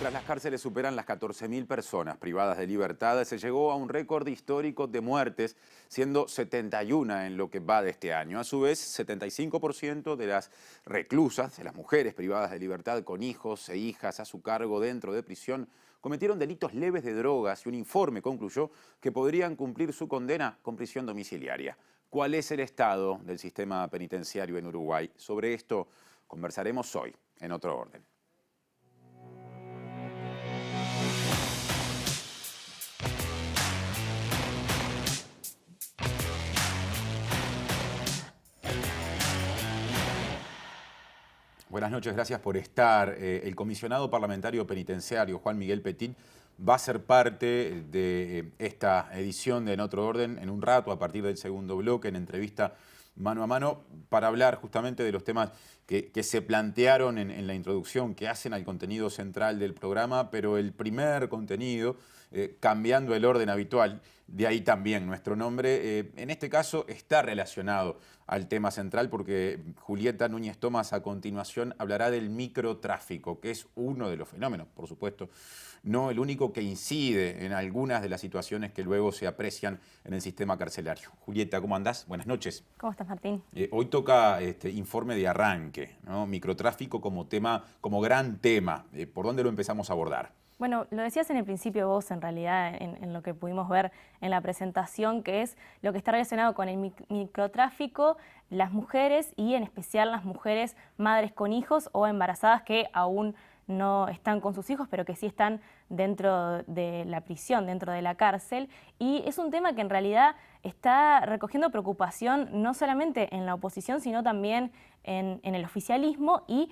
Mientras las cárceles superan las 14.000 personas privadas de libertad, se llegó a un récord histórico de muertes, siendo 71 en lo que va de este año. A su vez, 75% de las reclusas, de las mujeres privadas de libertad con hijos e hijas a su cargo dentro de prisión, cometieron delitos leves de drogas y un informe concluyó que podrían cumplir su condena con prisión domiciliaria. ¿Cuál es el estado del sistema penitenciario en Uruguay? Sobre esto conversaremos hoy, en Otro Orden. Buenas noches, gracias por estar. El comisionado parlamentario penitenciario, Juan Miguel Petit, va a ser parte de esta edición de En Otro Orden en un rato, a partir del segundo bloque, en entrevista mano a mano, para hablar justamente de los temas que se plantearon en la introducción, que hacen al contenido central del programa, pero el primer contenido, cambiando el orden habitual, de ahí también nuestro nombre, en este caso está relacionado al tema central porque Julieta Núñez Tomás a continuación hablará del microtráfico, que es uno de los fenómenos, por supuesto, no el único que incide en algunas de las situaciones que luego se aprecian en el sistema carcelario. Julieta, ¿cómo andás? Buenas noches. ¿Cómo estás, Martín? Hoy toca informe de arranque, ¿no? Microtráfico como tema, como gran tema. ¿Por dónde lo empezamos a abordar? Bueno, lo decías en el principio vos, en realidad, en lo que pudimos ver en la presentación, que es lo que está relacionado con el microtráfico, las mujeres y en especial las mujeres madres con hijos o embarazadas que aún no están con sus hijos, pero que sí están dentro de la prisión, dentro de la cárcel. Y es un tema que en realidad está recogiendo preocupación no solamente en la oposición, sino también en el oficialismo y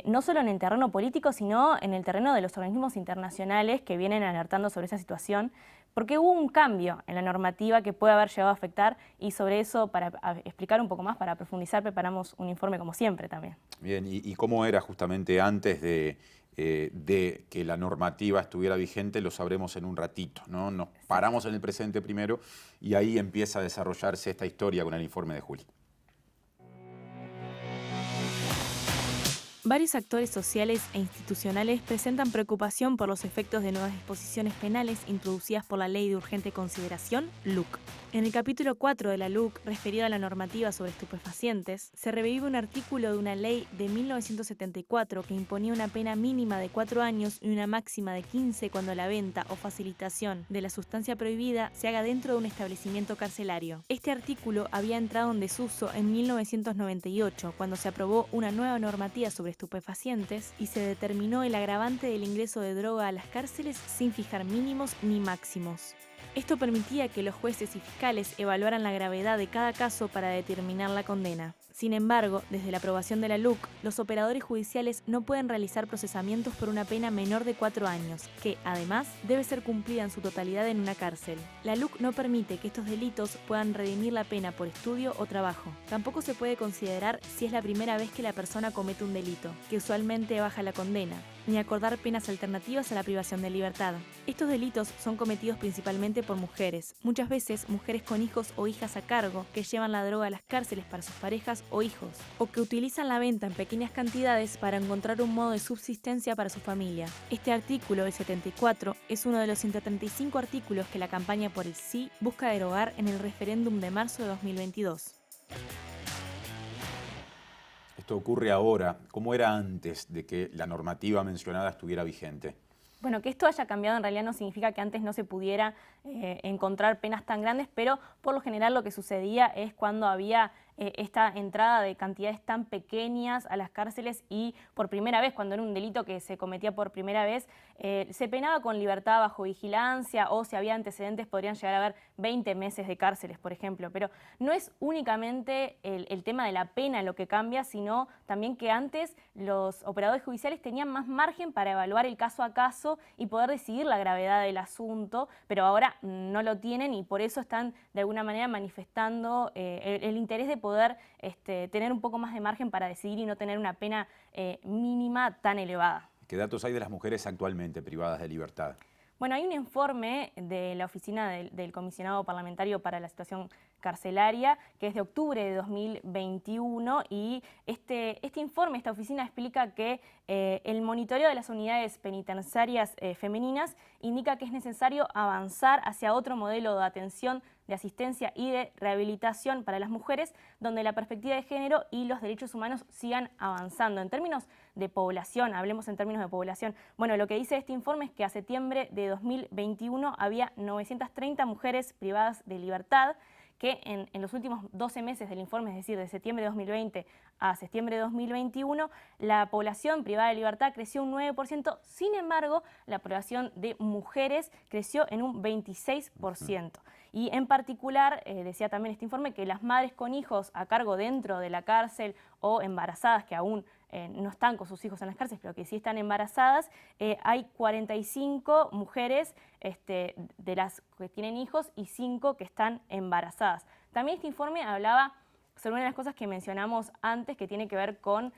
no solo en el terreno político, sino en el terreno de los organismos internacionales que vienen alertando sobre esa situación, porque hubo un cambio en la normativa que puede haber llegado a afectar y sobre eso, para explicar un poco más, para profundizar, preparamos un informe como siempre también. Bien, ¿y cómo era justamente antes de que la normativa estuviera vigente? Lo sabremos en un ratito, ¿no? Nos paramos en el presente primero y ahí empieza a desarrollarse esta historia con el informe de Juli. Varios actores sociales e institucionales presentan preocupación por los efectos de nuevas disposiciones penales introducidas por la Ley de Urgente Consideración, LUC. En el capítulo 4 de la LUC, referido a la normativa sobre estupefacientes, se revive un artículo de una ley de 1974 que imponía una pena mínima de 4 años y una máxima de 15 cuando la venta o facilitación de la sustancia prohibida se haga dentro de un establecimiento carcelario. Este artículo había entrado en desuso en 1998, cuando se aprobó una nueva normativa sobre estupefacientes y se determinó el agravante del ingreso de droga a las cárceles sin fijar mínimos ni máximos. Esto permitía que los jueces y fiscales evaluaran la gravedad de cada caso para determinar la condena. Sin embargo, desde la aprobación de la LUC, los operadores judiciales no pueden realizar procesamientos por una pena menor de 4 años, que, además, debe ser cumplida en su totalidad en una cárcel. La LUC no permite que estos delitos puedan redimir la pena por estudio o trabajo. Tampoco se puede considerar si es la primera vez que la persona comete un delito, que usualmente baja la condena, ni acordar penas alternativas a la privación de libertad. Estos delitos son cometidos principalmente por mujeres, muchas veces mujeres con hijos o hijas a cargo, que llevan la droga a las cárceles para sus parejas o hijos, o que utilizan la venta en pequeñas cantidades para encontrar un modo de subsistencia para su familia. Este artículo, el 74, es uno de los 135 artículos que la campaña por el sí busca derogar en el referéndum de marzo de 2022. Esto ocurre ahora. ¿Cómo era antes de que la normativa mencionada estuviera vigente? Bueno, que esto haya cambiado en realidad no significa que antes no se pudiera encontrar penas tan grandes, pero por lo general lo que sucedía es cuando había esta entrada de cantidades tan pequeñas a las cárceles y por primera vez, cuando era un delito que se cometía por primera vez, se penaba con libertad bajo vigilancia o si había antecedentes podrían llegar a haber 20 meses de cárceles, por ejemplo. Pero no es únicamente el tema de la pena lo que cambia, sino también que antes los operadores judiciales tenían más margen para evaluar el caso a caso y poder decidir la gravedad del asunto, pero ahora no lo tienen y por eso están de alguna manera manifestando el interés de poder tener un poco más de margen para decidir y no tener una pena mínima tan elevada. ¿Qué datos hay de las mujeres actualmente privadas de libertad? Bueno, hay un informe de la oficina del Comisionado Parlamentario para la Situación Carcelaria, que es de octubre de 2021, y este informe, esta oficina explica que el monitoreo de las unidades penitenciarias femeninas indica que es necesario avanzar hacia otro modelo de atención, de asistencia y de rehabilitación para las mujeres, donde la perspectiva de género y los derechos humanos sigan avanzando. En términos de población, hablemos en términos de población, bueno, lo que dice este informe es que a septiembre de 2021 había 930 mujeres privadas de libertad, que en los últimos 12 meses del informe, es decir, de septiembre de 2020 a septiembre de 2021, la población privada de libertad creció un 9%, sin embargo, la población de mujeres creció en un 26%. Y en particular, decía también este informe, que las madres con hijos a cargo dentro de la cárcel o embarazadas que aún no están con sus hijos en las cárceles, pero que sí están embarazadas, hay 45 mujeres de las que tienen hijos y 5 que están embarazadas. También este informe hablaba sobre una de las cosas que mencionamos antes, que tiene que ver con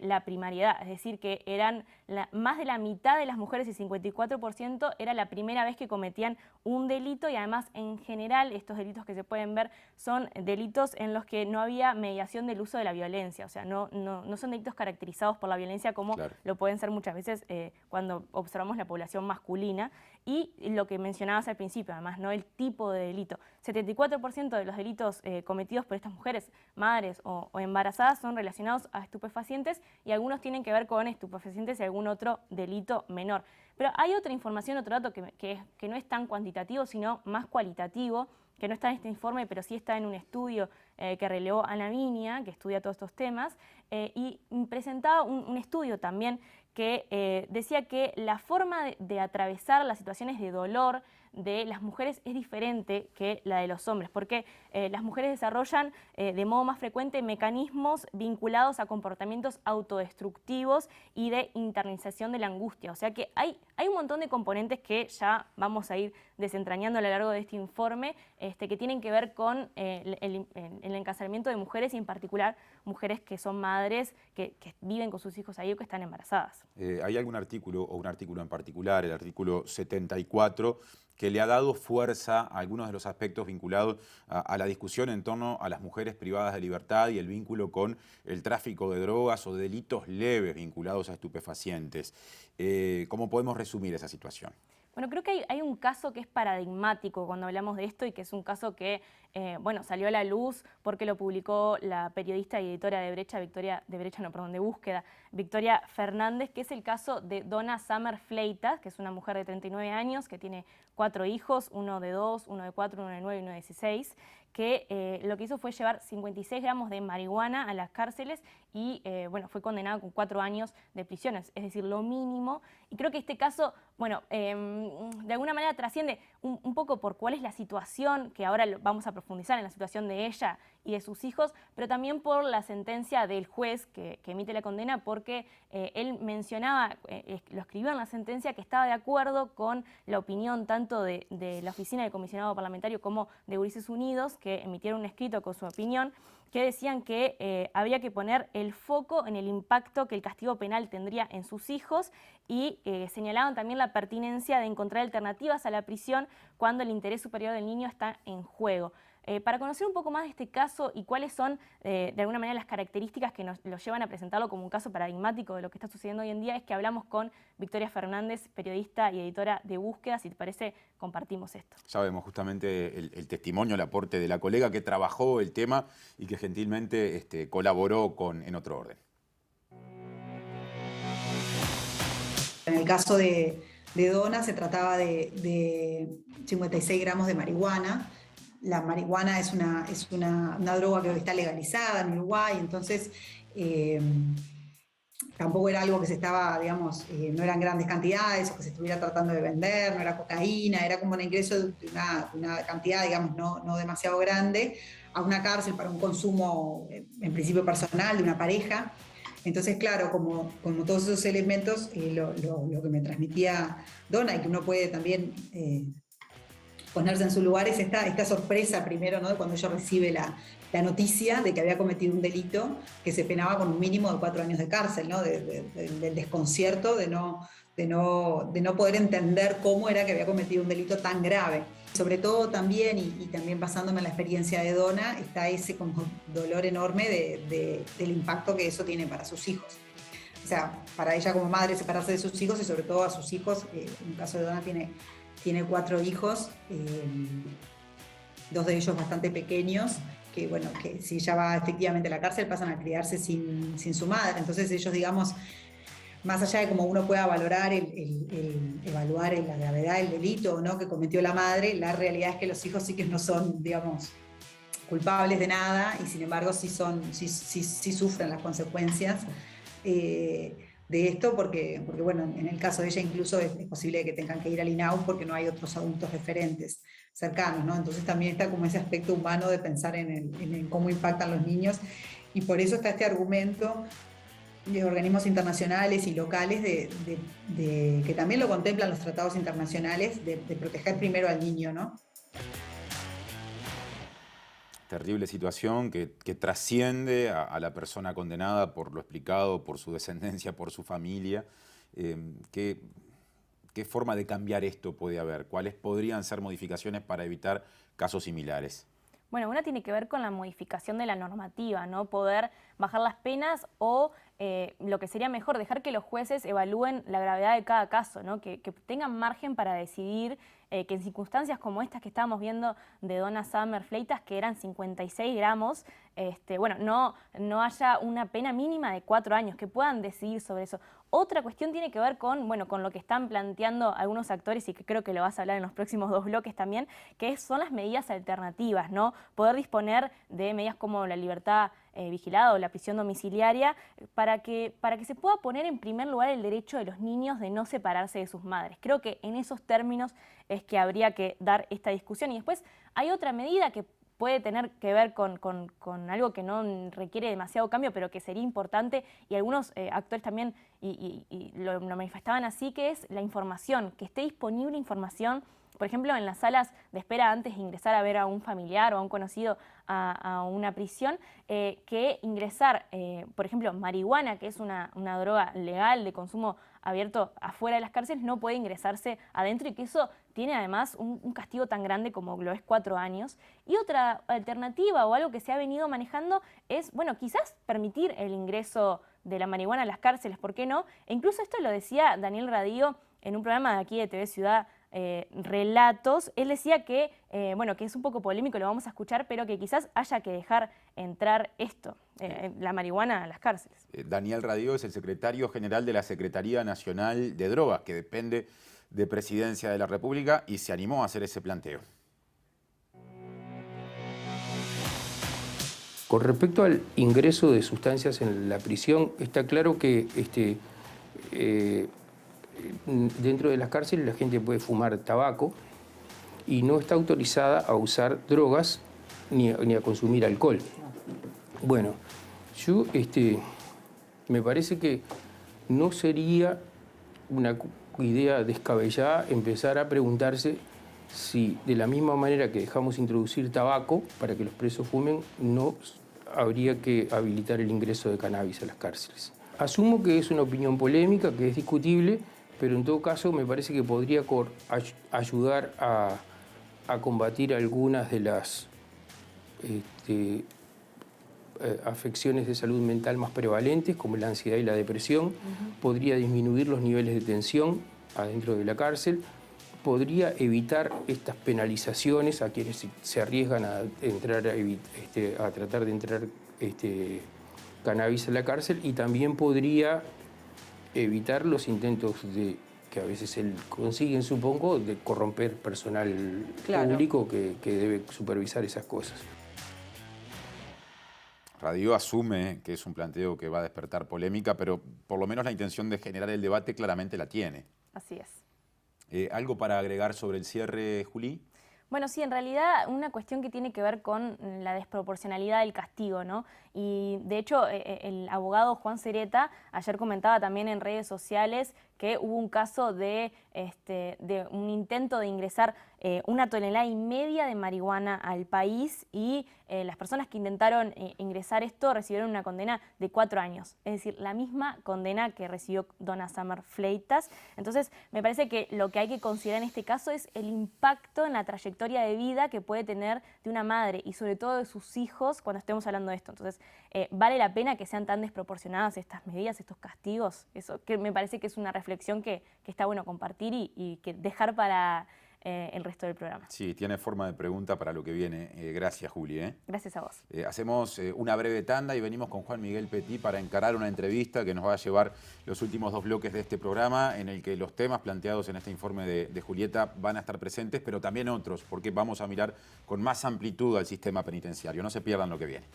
la primariedad, es decir, que eran más de la mitad de las mujeres, y 54%, era la primera vez que cometían un delito, y además en general estos delitos que se pueden ver son delitos en los que no había mediación del uso de la violencia, o sea, no son delitos caracterizados por la violencia como lo pueden ser muchas veces cuando observamos la población masculina. Y lo que mencionabas al principio, además, ¿no? El tipo de delito. 74% de los delitos cometidos por estas mujeres, madres o embarazadas, son relacionados a estupefacientes, y algunos tienen que ver con estupefacientes y algún otro delito menor. Pero hay otra información, otro dato que no es tan cuantitativo, sino más cualitativo, que no está en este informe, pero sí está en un estudio que relevó Ana Viña, que estudia todos estos temas, y presentaba un estudio también que decía que la forma de atravesar las situaciones de dolor de las mujeres es diferente que la de los hombres, porque las mujeres desarrollan de modo más frecuente mecanismos vinculados a comportamientos autodestructivos y de internalización de la angustia. O sea que hay un montón de componentes que ya vamos a ir desentrañando a lo largo de este informe, que tienen que ver con el encarcelamiento de mujeres, y en particular mujeres que son madres, que viven con sus hijos ahí o que están embarazadas. ¿Hay algún artículo o un artículo en particular, el artículo 74, que le ha dado fuerza a algunos de los aspectos vinculados a la discusión en torno a las mujeres privadas de libertad y el vínculo con el tráfico de drogas o delitos leves vinculados a estupefacientes? ¿Cómo podemos resumir esa situación? Bueno, creo que hay un caso que es paradigmático cuando hablamos de esto, y que es un caso que salió a la luz porque lo publicó la periodista y editora de Búsqueda, Victoria Fernández, que es el caso de Donna Summer Fleitas, que es una mujer de 39 años que tiene 4 hijos, uno de 2, uno de 4, uno de 9 y uno de 16, que lo que hizo fue llevar 56 gramos de marihuana a las cárceles y fue condenada con 4 años de prisión, es decir, lo mínimo. Y creo que este caso, de alguna manera trasciende un poco por cuál es la situación, que ahora vamos a profundizar en la situación de ella y de sus hijos, pero también por la sentencia del juez que emite la condena, porque él mencionaba, lo escribió en la sentencia, que estaba de acuerdo con la opinión tanto de la oficina del comisionado parlamentario como de Ulises Unidos, que emitieron un escrito con su opinión, que decían que había que poner el foco en el impacto que el castigo penal tendría en sus hijos, y señalaban también la pertinencia de encontrar alternativas a la prisión cuando el interés superior del niño está en juego. Para conocer un poco más de este caso y cuáles son, de alguna manera, las características que nos llevan a presentarlo como un caso paradigmático de lo que está sucediendo hoy en día, es que hablamos con Victoria Fernández, periodista y editora de Búsqueda. Si te parece, compartimos esto. Ya vemos justamente el testimonio, el aporte de la colega que trabajó el tema y que gentilmente colaboró con En Otro Orden. En el caso de Donna se trataba de 56 gramos de marihuana. La marihuana es una droga que está legalizada en Uruguay, entonces tampoco era algo que se estaba, no eran grandes cantidades o que se estuviera tratando de vender, no era cocaína, era como un ingreso de una cantidad, no demasiado grande, a una cárcel para un consumo, en principio personal, de una pareja. Entonces, claro, como todos esos elementos, lo que me transmitía Donna, y que uno puede también ponerse en su lugar, es esta sorpresa primero, ¿no?, de cuando ella recibe la noticia de que había cometido un delito que se penaba con un mínimo de 4 años de cárcel, ¿no?, del desconcierto de no de no poder entender cómo era que había cometido un delito tan grave. Sobre todo también, y también basándome en la experiencia de Donna, está ese como dolor enorme del impacto que eso tiene para sus hijos. O sea, para ella como madre separarse de sus hijos y sobre todo a sus hijos. En el caso de Donna tiene 4 hijos, 2 de ellos bastante pequeños, que bueno, que si ella va efectivamente a la cárcel pasan a criarse sin su madre. Entonces ellos, digamos, más allá de cómo uno pueda valorar evaluar la gravedad del delito, ¿no?, que cometió la madre, la realidad es que los hijos sí que no son, digamos, culpables de nada y sin embargo sí sufren las consecuencias de esto porque, bueno, en el caso de ella incluso es posible que tengan que ir al INAU porque no hay otros adultos referentes cercanos, ¿no? Entonces también está como ese aspecto humano de pensar en cómo impactan los niños y por eso está este argumento de organismos internacionales y locales que también lo contemplan los tratados internacionales de proteger primero al niño, ¿no? Terrible situación que trasciende a la persona condenada por lo explicado, por su descendencia, por su familia. ¿Qué forma de cambiar esto puede haber? ¿Cuáles podrían ser modificaciones para evitar casos similares? Bueno, una tiene que ver con la modificación de la normativa, ¿no? Poder bajar las penas o lo que sería mejor, dejar que los jueces evalúen la gravedad de cada caso, ¿no? Que tengan margen para decidir que en circunstancias como estas que estábamos viendo de Donna Summer Fleitas, que eran 56 gramos, bueno, no haya una pena mínima de 4 años, que puedan decidir sobre eso. Otra cuestión tiene que ver con, bueno, con lo que están planteando algunos actores y que creo que lo vas a hablar en los próximos 2 bloques también, que son las medidas alternativas, ¿no? Poder disponer de medidas como la libertad vigilada o la prisión domiciliaria para que se pueda poner en primer lugar el derecho de los niños de no separarse de sus madres. Creo que en esos términos es que habría que dar esta discusión. Y después hay otra medida que puede tener que ver con algo que no requiere demasiado cambio, pero que sería importante, y algunos actores también lo manifestaban así, que es la información, que esté disponible información, por ejemplo, en las salas de espera antes de ingresar a ver a un familiar o a un conocido a una prisión, que ingresar, por ejemplo, marihuana, que es una droga legal de consumo abierto afuera de las cárceles, no puede ingresarse adentro y que eso tiene además un castigo tan grande como lo es 4 años. Y otra alternativa o algo que se ha venido manejando es, bueno, quizás permitir el ingreso de la marihuana a las cárceles, ¿por qué no? E incluso esto lo decía Daniel Radío en un programa de aquí de TV Ciudad, Relatos. Él decía que, bueno, que es un poco polémico, lo vamos a escuchar, pero que quizás haya que dejar entrar esto, la marihuana a las cárceles. Daniel Radío es el secretario general de la Secretaría Nacional de Drogas, que depende de Presidencia de la República, y se animó a hacer ese planteo. Con respecto al ingreso de sustancias en la prisión, está claro que dentro de las cárceles la gente puede fumar tabaco y no está autorizada a usar drogas ni a consumir alcohol. Bueno, yo me parece que no sería una idea descabellada empezar a preguntarse si de la misma manera que dejamos introducir tabaco para que los presos fumen, no habría que habilitar el ingreso de cannabis a las cárceles. Asumo que es una opinión polémica, que es discutible, pero en todo caso me parece que podría ayudar a combatir algunas de las afecciones de salud mental más prevalentes, como la ansiedad y la depresión. Podría disminuir los niveles de tensión adentro de la cárcel, podría evitar estas penalizaciones a quienes se arriesgan a tratar de entrar cannabis a la cárcel, y también podría evitar los intentos que a veces consiguen, supongo, de corromper personal público que debe supervisar esas cosas. Radío asume que es un planteo que va a despertar polémica, pero por lo menos la intención de generar el debate claramente la tiene. Así es. ¿Algo para agregar sobre el cierre, Juli? Bueno, sí, en realidad una cuestión que tiene que ver con la desproporcionalidad del castigo, ¿no? Y de hecho el abogado Juan Cereta ayer comentaba también en redes sociales que hubo un caso de un intento de ingresar 1,5 toneladas de marihuana al país y las personas que intentaron ingresar esto recibieron una condena de 4 años. Es decir, la misma condena que recibió Donna Summer Fleitas. Entonces, me parece que lo que hay que considerar en este caso es el impacto en la trayectoria de vida que puede tener de una madre y sobre todo de sus hijos cuando estemos hablando de esto. Entonces, ¿vale la pena que sean tan desproporcionadas estas medidas, estos castigos? Eso que me parece que es una reflexión que está bueno compartir y que dejar para el resto del programa. Sí, tiene forma de pregunta para lo que viene. Gracias, Juli. Gracias a vos. Hacemos una breve tanda y venimos con Juan Miguel Petit para encarar una entrevista que nos va a llevar los últimos 2 bloques de este programa, en el que los temas planteados en este informe de Julieta van a estar presentes, pero también otros, porque vamos a mirar con más amplitud al sistema penitenciario. No se pierdan lo que viene.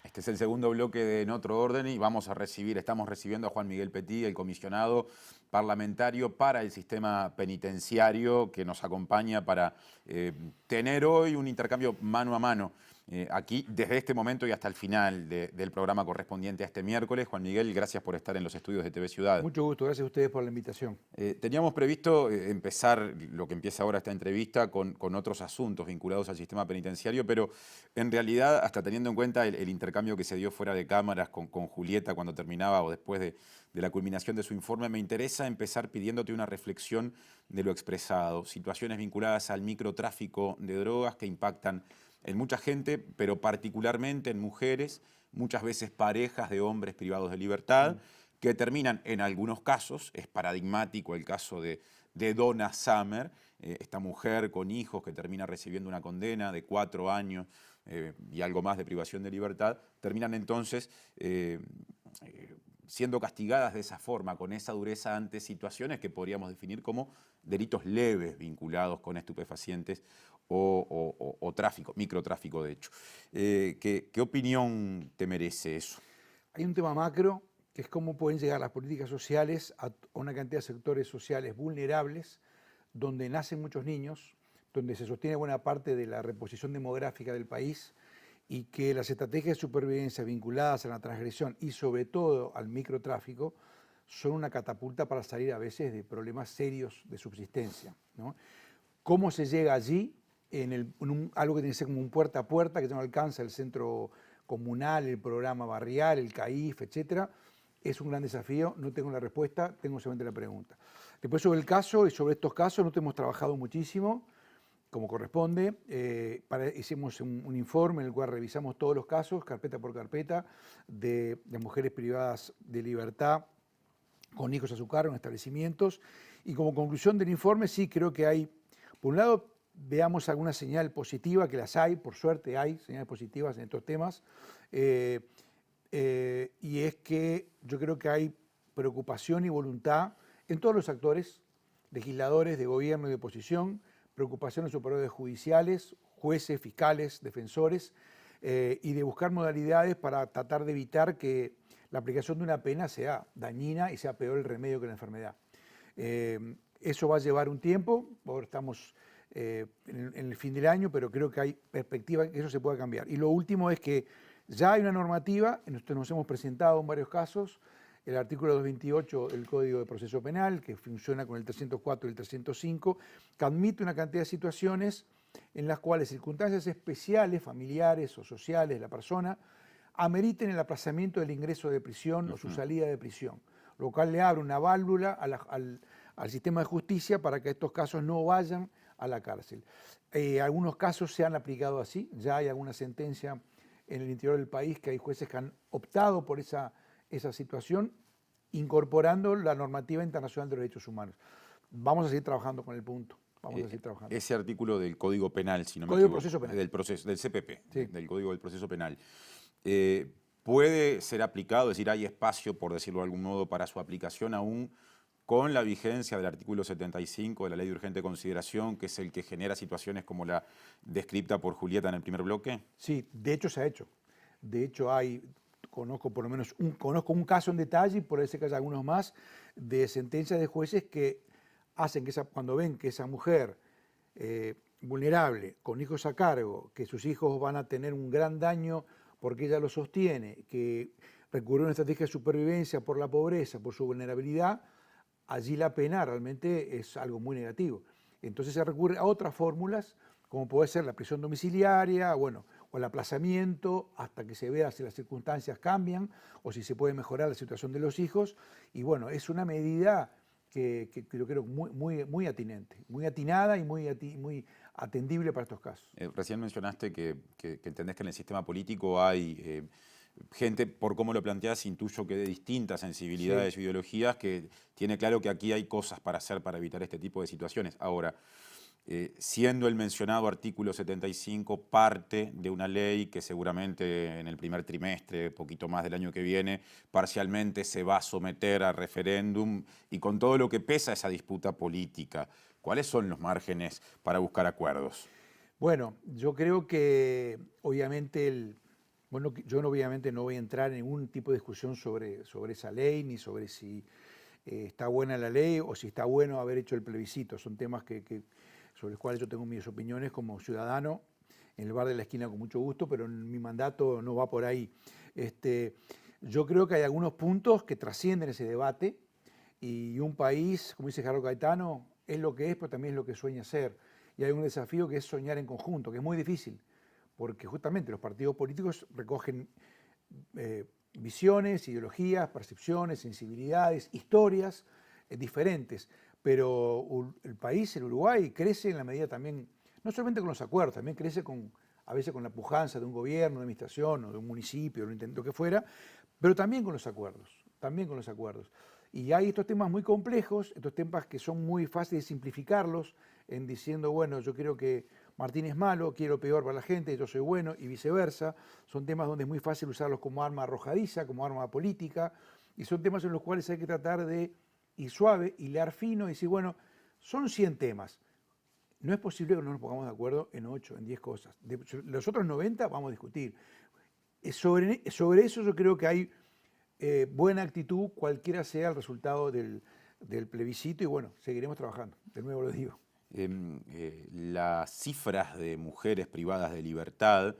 Este es el segundo bloque de En Otro Orden y estamos recibiendo a Juan Miguel Petit, el comisionado parlamentario para el sistema penitenciario, que nos acompaña para tener hoy un intercambio mano a mano. Aquí, desde este momento y hasta el final del programa correspondiente a este miércoles. Juan Miguel, gracias por estar en los estudios de TV Ciudad. Mucho gusto, gracias a ustedes por la invitación. Teníamos previsto empezar lo que empieza ahora esta entrevista con otros asuntos vinculados al sistema penitenciario, pero en realidad, hasta teniendo en cuenta el intercambio que se dio fuera de cámaras con Julieta cuando terminaba o después de la culminación de su informe, me interesa empezar pidiéndote una reflexión de lo expresado. Situaciones vinculadas al microtráfico de drogas que impactan en mucha gente, pero particularmente en mujeres, muchas veces parejas de hombres privados de libertad, que terminan en algunos casos, es paradigmático el caso de Donna Summer, esta mujer con hijos que termina recibiendo una condena de 4 años y algo más de privación de libertad, terminan entonces siendo castigadas de esa forma, con esa dureza ante situaciones que podríamos definir como delitos leves vinculados con estupefacientes o tráfico, microtráfico de hecho. ¿Qué opinión te merece eso? Hay un tema macro, que es cómo pueden llegar las políticas sociales a una cantidad de sectores sociales vulnerables, donde nacen muchos niños, donde se sostiene buena parte de la reposición demográfica del país, y que las estrategias de supervivencia vinculadas a la transgresión y sobre todo al microtráfico son una catapulta para salir a veces de problemas serios de subsistencia, ¿no? ¿Cómo se llega allí? Algo que tiene que ser como un puerta a puerta, que ya no alcanza el centro comunal, el programa barrial, el CAIF, etcétera. Es un gran desafío, no tengo la respuesta, tengo solamente la pregunta. Después sobre el caso y sobre estos casos, nosotros hemos trabajado muchísimo, como corresponde. Hicimos un informe en el cual revisamos todos los casos, carpeta por carpeta, de mujeres privadas de libertad con hijos a su cargo en establecimientos. Y como conclusión del informe, sí creo que hay, por un lado, veamos alguna señal positiva, que las hay, por suerte hay señales positivas en estos temas, y es que yo creo que hay preocupación y voluntad en todos los actores, legisladores de gobierno y de oposición, preocupación en supervisores judiciales, jueces, fiscales, defensores, y de buscar modalidades para tratar de evitar que la aplicación de una pena sea dañina y sea peor el remedio que la enfermedad. Eso va a llevar un tiempo, ahora estamos en el fin del año, pero creo que hay perspectiva de que eso se pueda cambiar. Y lo último es que ya hay una normativa, nos hemos presentado en varios casos, el artículo 228 del Código de Proceso Penal, que funciona con el 304 y el 305, que admite una cantidad de situaciones en las cuales circunstancias especiales, familiares o sociales de la persona, ameriten el aplazamiento del ingreso de prisión o su salida de prisión, lo cual le abre una válvula al sistema de justicia para que estos casos no vayan a la cárcel. Algunos casos se han aplicado así, ya hay alguna sentencia en el interior del país que hay jueces que han optado por esa situación, incorporando la normativa internacional de los derechos humanos. Vamos a seguir trabajando con el punto. Vamos a seguir trabajando. Ese artículo del Código Penal, si no me Código equivoco, de Proceso Penal. del CPP, sí, del Código del Proceso Penal, puede ser aplicado, es decir, hay espacio, por decirlo de algún modo, para su aplicación aún con la vigencia del artículo 75 de la Ley de Urgente Consideración, que es el que genera situaciones como la descrita por Julieta en el primer bloque. Sí, de hecho se ha hecho. De hecho hay conozco por lo menos conozco un caso en detalle, y por ese caso algunos más, de sentencias de jueces que hacen que cuando ven que esa mujer vulnerable, con hijos a cargo, que sus hijos van a tener un gran daño porque ella lo sostiene, que recurrió a una estrategia de supervivencia por la pobreza, por su vulnerabilidad, allí la pena realmente es algo muy negativo. Entonces se recurre a otras fórmulas, como puede ser la prisión domiciliaria, bueno, o el aplazamiento hasta que se vea si las circunstancias cambian o si se puede mejorar la situación de los hijos. Y bueno, es una medida que yo creo muy atinente, muy atinada y muy atendible para estos casos. Recién mencionaste que entendés que en el sistema político hay gente, por cómo lo planteás, intuyo que de distintas sensibilidades o ideologías, que tiene claro que aquí hay cosas para hacer para evitar este tipo de situaciones. Ahora, siendo el mencionado artículo 75 parte de una ley que seguramente en el primer trimestre, poquito más del año que viene, parcialmente se va a someter a referéndum, y con todo lo que pesa esa disputa política, ¿cuáles son los márgenes para buscar acuerdos? Bueno, yo creo que obviamente yo obviamente no voy a entrar en ningún tipo de discusión sobre esa ley, ni sobre si está buena la ley o si está bueno haber hecho el plebiscito. Son temas sobre los cuales yo tengo mis opiniones como ciudadano, en el bar de la esquina con mucho gusto, pero en mi mandato no va por ahí. Yo creo que hay algunos puntos que trascienden ese debate, y un país, como dice Gerardo Caetano, es lo que es, pero también es lo que sueña ser. Y hay un desafío que es soñar en conjunto, que es muy difícil, porque justamente los partidos políticos recogen visiones, ideologías, percepciones, sensibilidades, historias diferentes, pero el país, el Uruguay, crece en la medida también, no solamente con los acuerdos, también crece a veces con la pujanza de un gobierno, de una administración, o de un municipio, de un intento que fuera, pero también con los acuerdos, Y hay estos temas muy complejos, estos temas que son muy fáciles de simplificarlos, en diciendo, bueno, yo creo que Martín es malo, quiero peor para la gente, yo soy bueno, y viceversa. Son temas donde es muy fácil usarlos como arma arrojadiza, como arma política, y son temas en los cuales hay que tratar de ir suave, hilar fino, y decir, bueno, son 100 temas. No es posible que no nos pongamos de acuerdo en 8, en 10 cosas. De los otros 90 vamos a discutir. Sobre eso yo creo que hay buena actitud, cualquiera sea el resultado del plebiscito, y bueno, seguiremos trabajando, de nuevo lo digo. Las cifras de mujeres privadas de libertad,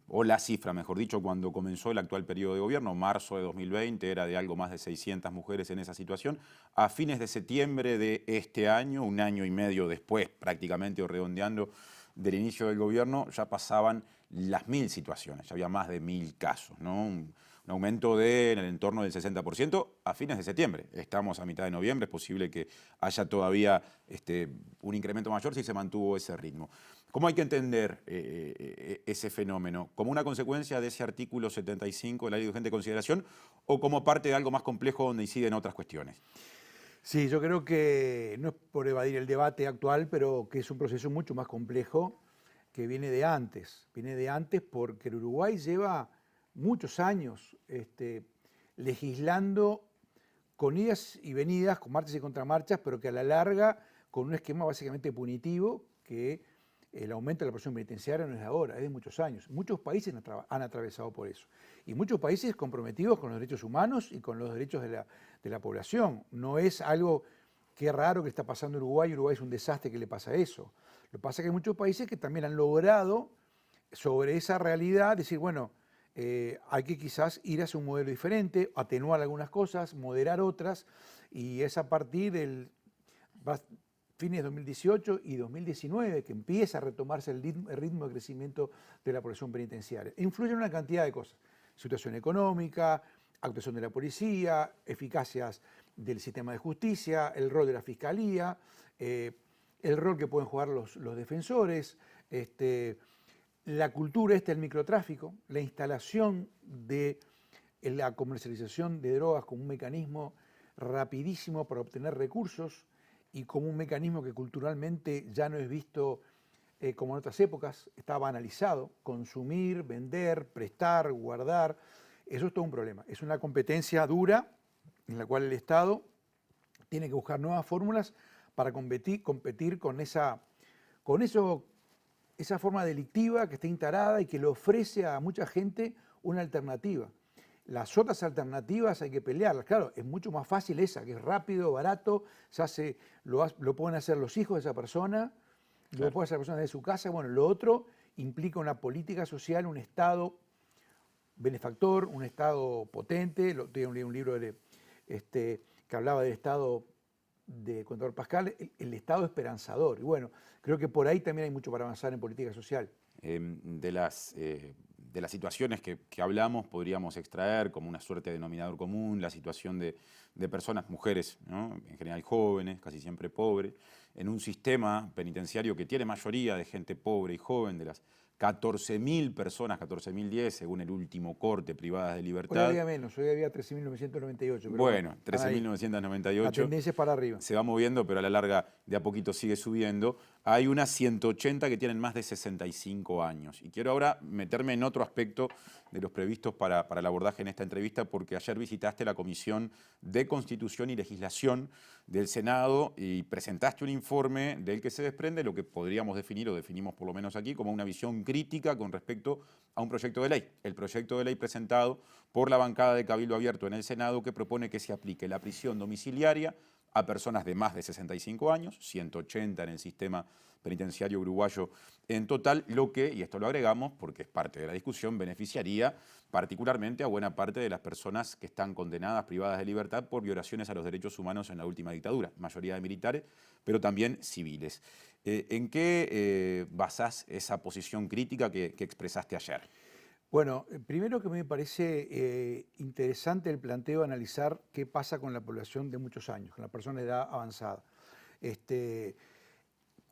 o la cifra, mejor dicho, cuando comenzó el actual periodo de gobierno, marzo de 2020, era de algo más de 600 mujeres en esa situación. A fines de septiembre de este año, un año y medio después, prácticamente, o redondeando, del inicio del gobierno, ya pasaban las 1000 situaciones, ya había más de 1000 casos, ¿no? Un aumento en el entorno del 60% a fines de septiembre. Estamos a mitad de noviembre, es posible que haya todavía un incremento mayor si se mantuvo ese ritmo. ¿Cómo hay que entender ese fenómeno? ¿Como una consecuencia de ese artículo 75 de la Ley de Urgente Consideración, o como parte de algo más complejo donde inciden otras cuestiones? Sí, yo creo que, no es por evadir el debate actual, pero que es un proceso mucho más complejo, que viene de antes porque el Uruguay lleva muchos años legislando con idas y venidas, con marchas y contramarchas, pero que a la larga con un esquema básicamente punitivo, que el aumento de la presión penitenciaria no es de ahora, es de muchos años. Muchos países han atravesado por eso, y muchos países comprometidos con los derechos humanos y con los derechos de la población. No es algo que raro que está pasando en Uruguay. Uruguay es un desastre que le pasa eso. Lo que pasa es que hay muchos países que también han logrado sobre esa realidad decir, bueno, hay que quizás ir hacia un modelo diferente, atenuar algunas cosas, moderar otras, y es a partir del fines de 2018 y 2019 que empieza a retomarse el ritmo de crecimiento de la población penitenciaria. Influyen una cantidad de cosas: situación económica, actuación de la policía, eficacias del sistema de justicia, el rol de la fiscalía, el rol que pueden jugar los defensores, la cultura del microtráfico, la instalación de la comercialización de drogas como un mecanismo rapidísimo para obtener recursos, y como un mecanismo que culturalmente ya no es visto como en otras épocas. Está banalizado: consumir, vender, prestar, guardar. Eso es todo un problema. Es una competencia dura en la cual el Estado tiene que buscar nuevas fórmulas para competir con esa forma delictiva que está instalada y que le ofrece a mucha gente una alternativa. Las otras alternativas hay que pelearlas. Claro, es mucho más fácil esa, que es rápido, barato, lo pueden hacer los hijos de esa persona, lo puede hacer la persona de su casa. Bueno, lo otro implica una política social, un Estado benefactor, un Estado potente. Tengo un libro que hablaba del Estado de Contador Pascal, el Estado esperanzador. Y bueno, creo que por ahí también hay mucho para avanzar en política social. De las situaciones que hablamos, podríamos extraer como una suerte de denominador común la situación de personas, mujeres, ¿no? En general jóvenes, casi siempre pobres, en un sistema penitenciario que tiene mayoría de gente pobre y joven, de las 14.000 personas, 14.010 según el último corte, privadas de libertad. Hoy había menos, hoy había 13.998. Bueno, 13.998. La tendencia es para arriba. Se va moviendo, pero a la larga de a poquito sigue subiendo. Hay unas 180 que tienen más de 65 años. Y quiero ahora meterme en otro aspecto de los previstos para el abordaje en esta entrevista, porque ayer visitaste la Comisión de Constitución y Legislación del Senado y presentaste un informe del que se desprende lo que podríamos definir, o definimos por lo menos aquí, como una visión crítica con respecto a un proyecto de ley. El proyecto de ley presentado por la bancada de Cabildo Abierto en el Senado, que propone que se aplique la prisión domiciliaria a personas de más de 65 años, 180 en el sistema penitenciario uruguayo en total, lo que, y esto lo agregamos porque es parte de la discusión, beneficiaría particularmente a buena parte de las personas que están condenadas, privadas de libertad por violaciones a los derechos humanos en la última dictadura, mayoría de militares, pero también civiles. ¿En qué basás esa posición crítica que expresaste ayer? Bueno, primero que me parece interesante el planteo de analizar qué pasa con la población de muchos años, con la persona de edad avanzada.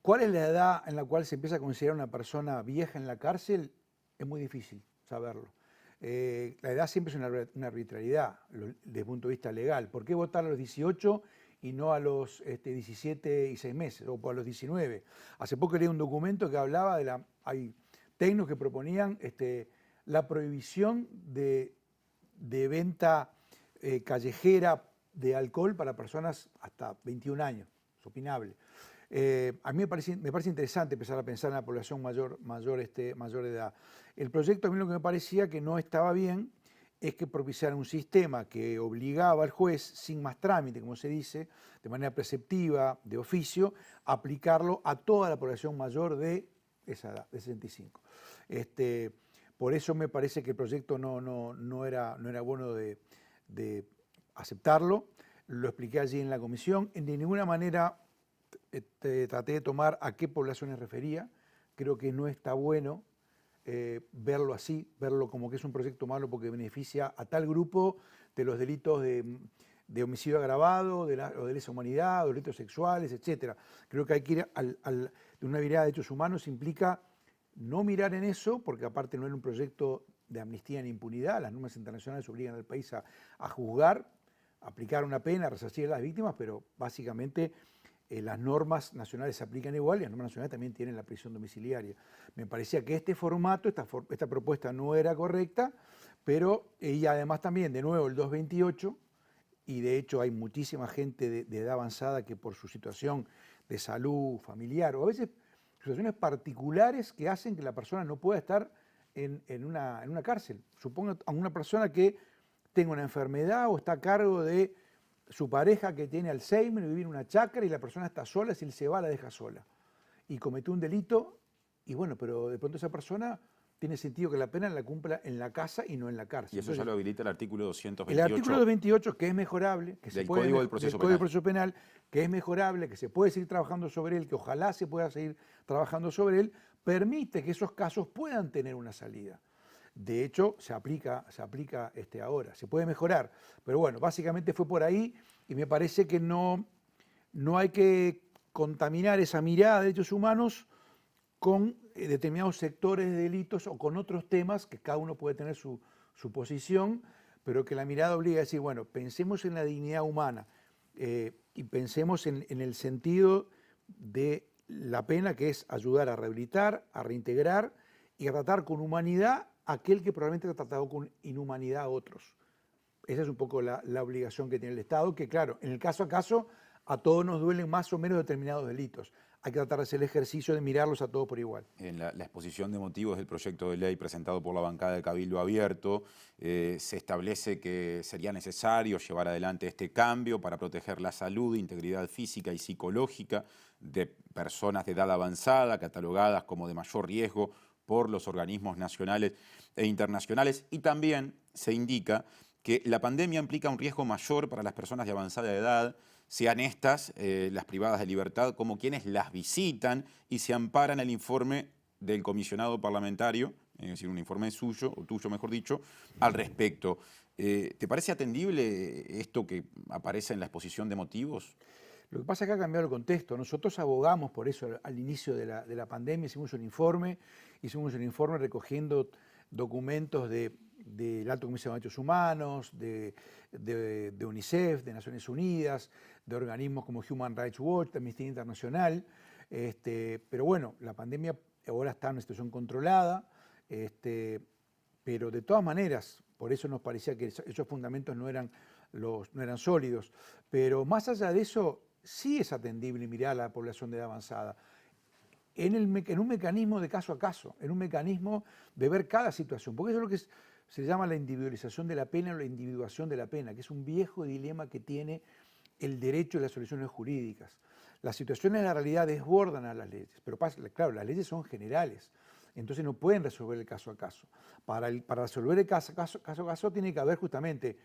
¿Cuál es la edad en la cual se empieza a considerar una persona vieja en la cárcel? Es muy difícil saberlo. La edad siempre es una arbitrariedad desde el punto de vista legal. ¿Por qué votar a los 18 y no a los 17 y 6 meses o a los 19? Hace poco leí un documento que hablaba hay técnicos que proponían la prohibición de venta callejera de alcohol para personas hasta 21 años. Es opinable. A mí me parece interesante empezar a pensar en la población mayor de edad. El proyecto, a mí lo que me parecía que no estaba bien es que propiciara un sistema que obligaba al juez, sin más trámite, como se dice, de manera preceptiva, de oficio, a aplicarlo a toda la población mayor de esa edad, de 65. Por eso me parece que el proyecto no era bueno de aceptarlo. Lo expliqué allí en la comisión. De ninguna manera traté de tomar a qué poblaciones refería. Creo que no está bueno verlo así, verlo como que es un proyecto malo porque beneficia a tal grupo de los delitos de homicidio agravado, o de lesa humanidad, de delitos sexuales, etc. Creo que hay que ir de una mirada de derechos humanos, implica no mirar en eso, porque aparte no era un proyecto de amnistía ni impunidad. Las normas internacionales obligan al país a juzgar, a aplicar una pena, a resarcir a las víctimas, pero básicamente las normas nacionales se aplican igual y las normas nacionales también tienen la prisión domiciliaria. Me parecía que este formato, esta propuesta no era correcta, pero y además también, de nuevo, el 228, y de hecho hay muchísima gente de edad avanzada que por su situación de salud familiar o a veces situaciones particulares que hacen que la persona no pueda estar en una cárcel. Supongo a una persona que tenga una enfermedad o está a cargo de su pareja que tiene Alzheimer y vive en una chacra y la persona está sola, si él se va la deja sola. Y cometió un delito y bueno, pero de pronto esa persona tiene sentido que la pena la cumpla en la casa y no en la cárcel. Y eso. Entonces, ya lo habilita el artículo 228. El artículo 228, que es mejorable, que del Código del Proceso Penal, que es mejorable, que se puede seguir trabajando sobre él, que ojalá se pueda seguir trabajando sobre él, permite que esos casos puedan tener una salida. De hecho, se aplica ahora, se puede mejorar. Pero bueno, básicamente fue por ahí y me parece que no hay que contaminar esa mirada de derechos humanos con determinados sectores de delitos o con otros temas que cada uno puede tener su posición, pero que la mirada obliga a decir, bueno, pensemos en la dignidad humana y pensemos en el sentido de la pena, que es ayudar a rehabilitar, a reintegrar y a tratar con humanidad a aquel que probablemente ha tratado con inhumanidad a otros. Esa es un poco la obligación que tiene el Estado, que claro, en el caso a caso a todos nos duelen más o menos determinados delitos. hay que tratar de hacer el ejercicio de mirarlos a todos por igual. En la exposición de motivos del proyecto de ley presentado por la bancada de Cabildo Abierto, se establece que sería necesario llevar adelante este cambio para proteger la salud, integridad física y psicológica de personas de edad avanzada, catalogadas como de mayor riesgo por los organismos nacionales e internacionales. Y también se indica que la pandemia implica un riesgo mayor para las personas de avanzada edad, sean estas, las privadas de libertad, como quienes las visitan, y se amparan el informe del comisionado parlamentario, es decir, un informe suyo, o tuyo mejor dicho, al respecto. ¿Te parece atendible esto que aparece en la exposición de motivos? Lo que pasa es que ha cambiado el contexto. Nosotros abogamos por eso al inicio de la pandemia, hicimos un informe recogiendo documentos del Alto Comisionado de Derechos Humanos, de UNICEF, de Naciones Unidas, de organismos como Human Rights Watch, de Amnistía Internacional. Pero bueno, la pandemia ahora está en una situación controlada, pero de todas maneras, por eso nos parecía que esos fundamentos no eran sólidos. Pero más allá de eso, sí es atendible mirar a la población de edad avanzada en un mecanismo de caso a caso, en un mecanismo de ver cada situación, porque eso es lo que se llama la individualización de la pena o la individuación de la pena, que es un viejo dilema que tiene el derecho y las soluciones jurídicas. Las situaciones de la realidad desbordan a las leyes, pero claro, las leyes son generales, entonces no pueden resolver el caso a caso. Para resolver el caso a caso tiene que haber justamente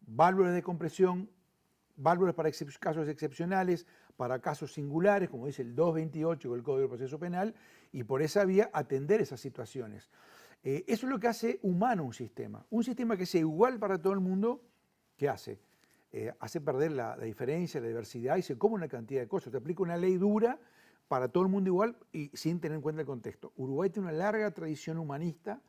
válvulas de compresión, válvulas para casos excepcionales, para casos singulares, como dice el 228 del Código de Proceso Penal, y por esa vía atender esas situaciones. Eso es lo que hace humano un sistema. Un sistema que sea igual para todo el mundo, ¿qué hace? Hace perder la diferencia, la diversidad y se come una cantidad de cosas. Te aplica una ley dura para todo el mundo igual y sin tener en cuenta el contexto. Uruguay tiene una larga tradición humanista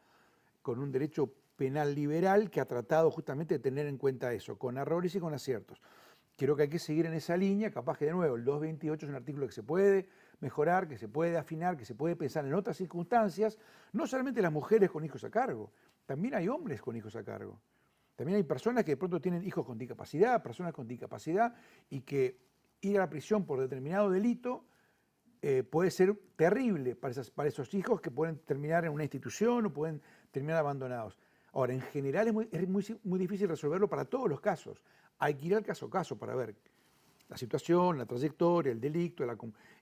con un derecho penal liberal que ha tratado justamente de tener en cuenta eso, con errores y con aciertos. Creo que hay que seguir en esa línea, capaz que de nuevo el 228 es un artículo que se puede mejorar, que se puede afinar, que se puede pensar en otras circunstancias, no solamente las mujeres con hijos a cargo, también hay hombres con hijos a cargo. También hay personas que de pronto tienen hijos con discapacidad, personas con discapacidad, y que ir a la prisión por determinado delito puede ser terrible para esos hijos que pueden terminar en una institución o pueden terminar abandonados. Ahora, en general es muy difícil resolverlo para todos los casos. Hay que ir al caso a caso para ver la situación, la trayectoria, el delito,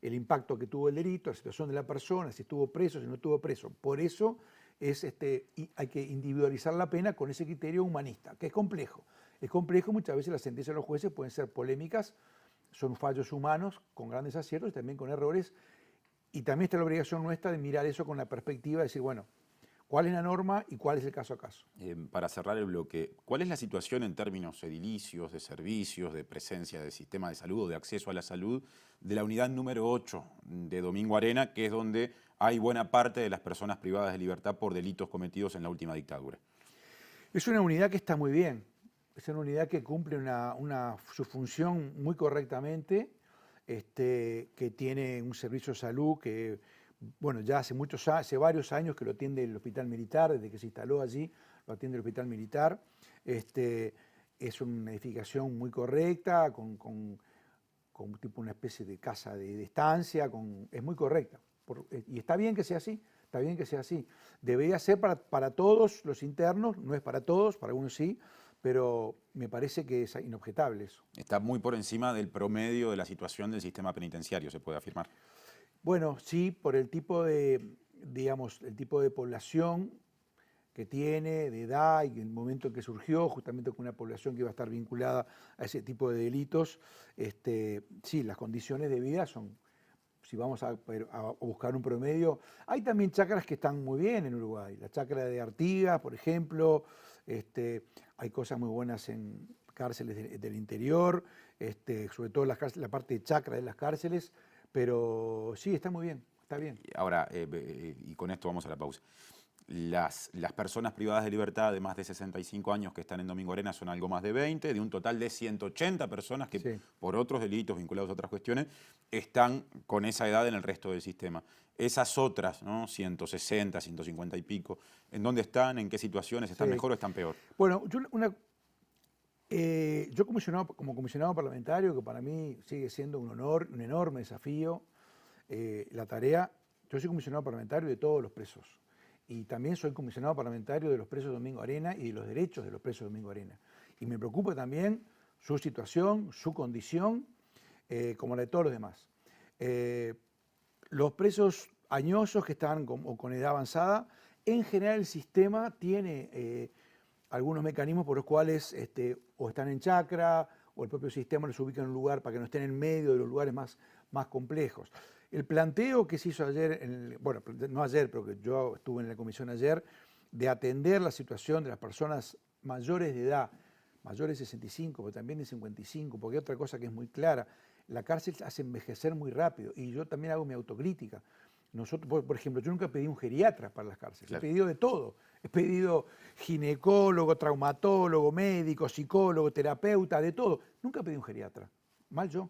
el impacto que tuvo el delito, la situación de la persona, si estuvo preso, si no estuvo preso. Por eso hay que individualizar la pena con ese criterio humanista, que es complejo. Es complejo, muchas veces las sentencias de los jueces pueden ser polémicas, son fallos humanos con grandes aciertos y también con errores. Y también está la obligación nuestra de mirar eso con la perspectiva de decir, bueno, ¿cuál es la norma y cuál es el caso a caso? Para cerrar el bloque, ¿cuál es la situación en términos edilicios, de servicios, de presencia del sistema de salud o de acceso a la salud de la unidad número 8 de Domingo Arena, que es donde hay buena parte de las personas privadas de libertad por delitos cometidos en la última dictadura? Es una unidad que está muy bien, es una unidad que cumple su función muy correctamente, que tiene un servicio de salud que, bueno, ya hace varios años que lo atiende el Hospital Militar, desde que se instaló allí, lo atiende el Hospital Militar. Es una edificación muy correcta, con tipo una especie de casa de estancia, es muy correcta. Y está bien que sea así, está bien que sea así. Debería ser para todos los internos, no es para todos, para algunos sí, pero me parece que es inobjetable eso. Está muy por encima del promedio de la situación del sistema penitenciario, se puede afirmar. Bueno, sí, por el tipo de población que tiene, de edad y el momento en que surgió, justamente con una población que iba a estar vinculada a ese tipo de delitos, sí, las condiciones de vida son, si vamos a buscar un promedio, hay también chacras que están muy bien en Uruguay, la chacra de Artigas, por ejemplo, hay cosas muy buenas en cárceles del interior, sobre todo la parte de chacra de las cárceles, pero sí, está muy bien, está bien. Ahora, y con esto vamos a la pausa. Las personas privadas de libertad de más de 65 años que están en Domingo Arena son algo más de 20, de un total de 180 personas que sí, por otros delitos vinculados a otras cuestiones, están con esa edad en el resto del sistema. Esas otras, ¿no? 160, 150 y pico, ¿en dónde están? ¿En qué situaciones? ¿Están mejor o están peor? Bueno, yo como comisionado parlamentario, que para mí sigue siendo un honor, un enorme desafío, la tarea. Yo soy comisionado parlamentario de todos los presos y también soy comisionado parlamentario de los presos de Domingo Arena y de los derechos de los presos de Domingo Arena. Y me preocupa también su situación, su condición, como la de todos los demás. Los presos añosos que están con edad avanzada, en general el sistema tiene algunos mecanismos por los cuales o están en chacra o el propio sistema los ubica en un lugar para que no estén en medio de los lugares más complejos. El planteo que se hizo ayer, bueno, no ayer, pero que yo estuve en la comisión ayer, de atender la situación de las personas mayores de edad, mayores de 65, pero también de 55, porque hay otra cosa que es muy clara, la cárcel hace envejecer muy rápido y yo también hago mi autocrítica. Nosotros, por ejemplo, yo nunca pedí un geriatra para las cárceles, claro. He pedido de todo. He pedido ginecólogo, traumatólogo, médico, psicólogo, terapeuta, de todo. Nunca pedí un geriatra. Mal yo.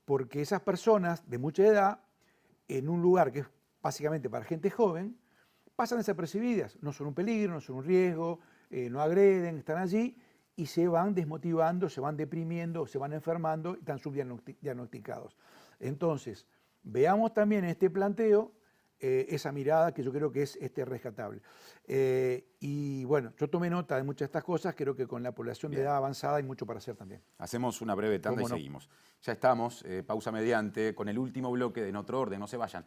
Porque esas personas de mucha edad, en un lugar que es básicamente para gente joven, pasan desapercibidas. No son un peligro, no son un riesgo, no agreden, están allí y se van desmotivando, se van deprimiendo, se van enfermando y están subdiagnosticados. Entonces, veamos también en este planteo esa mirada que yo creo que es rescatable. Y bueno, yo tomé nota de muchas de estas cosas, creo que con la población de edad avanzada hay mucho para hacer también. Hacemos una breve tanda y seguimos. Ya estamos, pausa mediante, con el último bloque de En Otro Orden, no se vayan.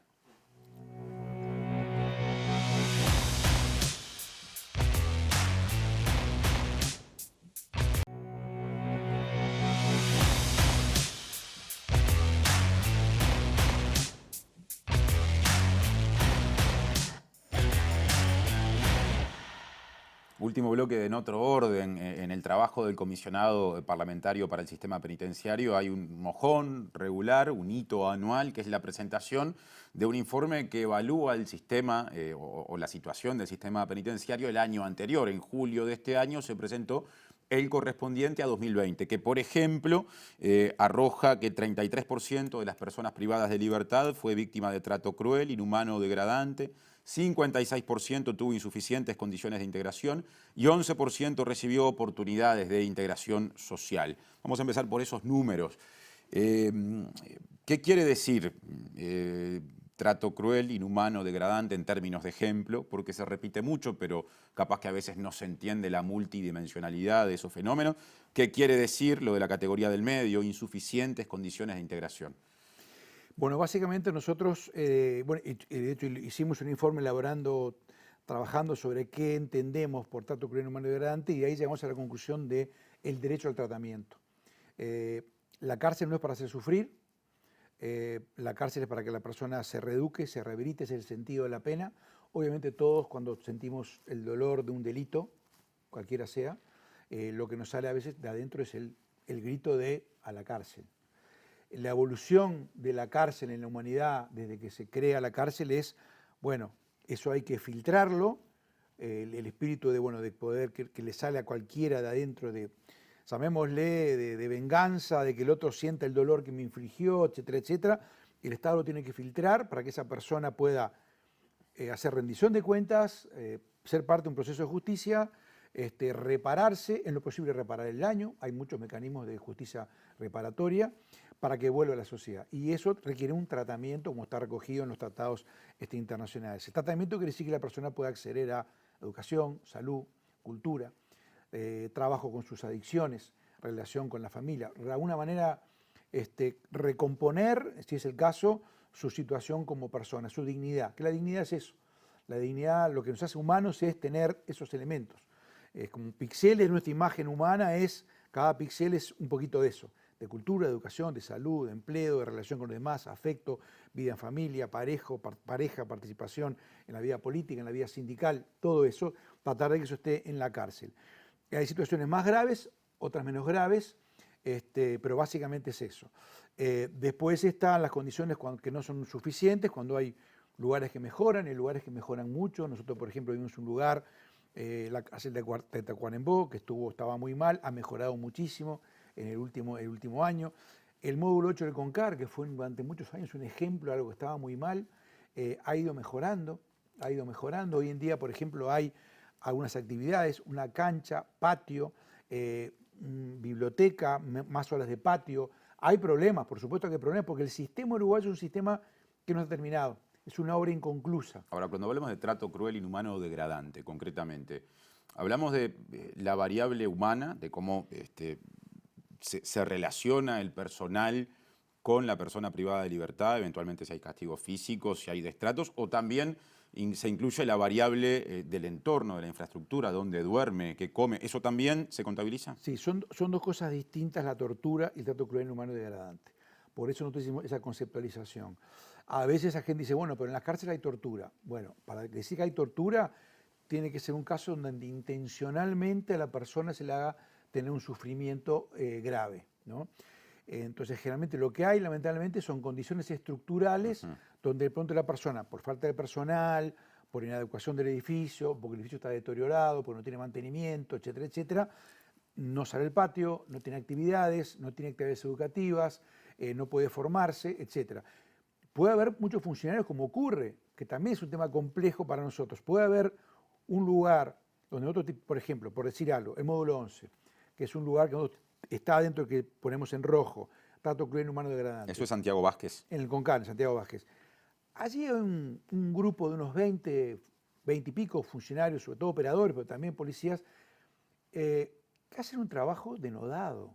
Último bloque de En Otro Orden. En el trabajo del comisionado parlamentario para el sistema penitenciario hay un mojón regular, un hito anual, que es la presentación de un informe que evalúa el sistema o la situación del sistema penitenciario el año anterior. En julio de este año se presentó el correspondiente a 2020, que por ejemplo arroja que 33% de las personas privadas de libertad fue víctima de trato cruel, inhumano o degradante, 56% tuvo insuficientes condiciones de integración y 11% recibió oportunidades de integración social. Vamos a empezar por esos números. ¿Qué quiere decir trato cruel, inhumano, degradante en términos de ejemplo? Porque se repite mucho, pero capaz que a veces no se entiende la multidimensionalidad de esos fenómenos. ¿Qué quiere decir lo de la categoría del medio, insuficientes condiciones de integración? Bueno, básicamente nosotros, de hecho hicimos un informe trabajando sobre qué entendemos por trato cruel, inhumano y degradante, y ahí llegamos a la conclusión del derecho al tratamiento. La cárcel no es para hacer sufrir, la cárcel es para que la persona se reeduque, se rehabilite, ese es el sentido de la pena. Obviamente todos cuando sentimos el dolor de un delito, cualquiera sea, lo que nos sale a veces de adentro es el grito de a la cárcel. La evolución de la cárcel en la humanidad desde que se crea la cárcel es, bueno, eso hay que filtrarlo, el espíritu de poder que le sale a cualquiera de adentro, llamémosle, de venganza, de que el otro sienta el dolor que me infligió, etcétera, etcétera. El Estado lo tiene que filtrar para que esa persona pueda hacer rendición de cuentas, ser parte de un proceso de justicia, repararse, en lo posible reparar el daño. Hay muchos mecanismos de justicia reparatoria para que vuelva a la sociedad. Y eso requiere un tratamiento, como está recogido en los tratados internacionales. El tratamiento quiere decir que la persona pueda acceder a educación, salud, cultura, trabajo con sus adicciones, relación con la familia. De alguna manera, recomponer, si es el caso, su situación como persona, su dignidad. Que la dignidad es eso. La dignidad, lo que nos hace humanos es tener esos elementos. Como píxeles, nuestra imagen humana cada píxel es un poquito de eso. De cultura, de educación, de salud, de empleo, de relación con los demás, afecto, vida en familia, pareja, participación en la vida política, en la vida sindical, todo eso, tratar de que eso esté en la cárcel. Hay situaciones más graves, otras menos graves, pero básicamente es eso. Después están las condiciones que no son suficientes, cuando hay lugares que mejoran, hay lugares que mejoran mucho. Nosotros, por ejemplo, vimos un lugar, la cárcel de Tacuarembó, que estaba muy mal, ha mejorado muchísimo en el último año. El módulo 8 del CONCAR, que fue durante muchos años un ejemplo de algo que estaba muy mal, ha ido mejorando. Hoy en día, por ejemplo, hay algunas actividades, una cancha, patio, biblioteca, más horas de patio, Hay problemas, por supuesto que hay problemas, porque el sistema uruguayo es un sistema que no está terminado, es una obra inconclusa. Ahora, cuando hablamos de trato cruel, inhumano o degradante, concretamente, hablamos de la variable humana, de cómo se relaciona el personal con la persona privada de libertad, eventualmente si hay castigos físicos, si hay destratos, o también se incluye la variable del entorno, de la infraestructura, dónde duerme, qué come. ¿Eso también se contabiliza? Sí, son dos cosas distintas, la tortura y el trato cruel, inhumano y degradante. Por eso nosotros hicimos esa conceptualización. A veces la gente dice, bueno, pero en las cárceles hay tortura. Bueno, para decir que hay tortura, tiene que ser un caso donde intencionalmente a la persona se le haga tener un sufrimiento grave, ¿no? Entonces, generalmente lo que hay, lamentablemente, son condiciones estructurales donde de pronto la persona, por falta de personal, por inadecuación del edificio, porque el edificio está deteriorado, porque no tiene mantenimiento, etcétera, etcétera, no sale al patio, no tiene actividades educativas, no puede formarse, etcétera. Puede haber muchos funcionarios, como ocurre, que también es un tema complejo para nosotros. Puede haber un lugar donde otro tipo, por ejemplo, por decir algo, el módulo 11, que es un lugar que está dentro que ponemos en rojo, trato cruel, inhumano, degradante. Eso es Santiago Vázquez. En el CONCAN, en Santiago Vázquez. Allí hay un grupo de unos 20 y pico funcionarios, sobre todo operadores, pero también policías, que hacen un trabajo denodado.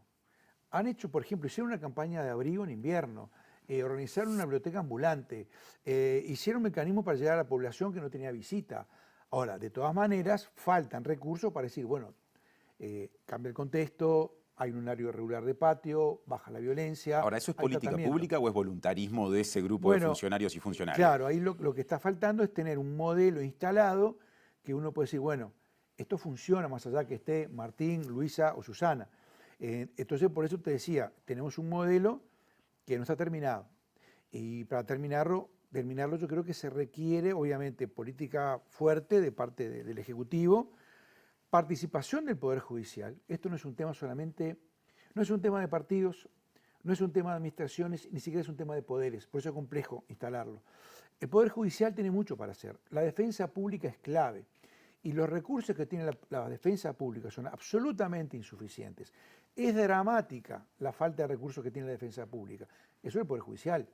Han hecho, por ejemplo, hicieron una campaña de abrigo en invierno, organizaron una biblioteca ambulante, hicieron mecanismos para llegar a la población que no tenía visita. Ahora, de todas maneras, faltan recursos para decir, bueno, cambia el contexto, hay un horario regular de patio, baja la violencia. Ahora, ¿eso es política pública o es voluntarismo de ese grupo de funcionarios y funcionarios? Claro, ahí lo que está faltando es tener un modelo instalado que uno puede decir, bueno, esto funciona más allá que esté Martín, Luisa o Susana. Entonces, por eso te decía, tenemos un modelo que no está terminado. Y para terminarlo yo creo que se requiere, obviamente, política fuerte de parte del Ejecutivo, participación del Poder Judicial. Esto no es un tema solamente, no es un tema de partidos, no es un tema de administraciones, ni siquiera es un tema de poderes, por eso es complejo instalarlo. El Poder Judicial tiene mucho para hacer. La defensa pública es clave y los recursos que tiene la defensa pública son absolutamente insuficientes. Es dramática la falta de recursos que tiene la defensa pública. Eso es el Poder Judicial.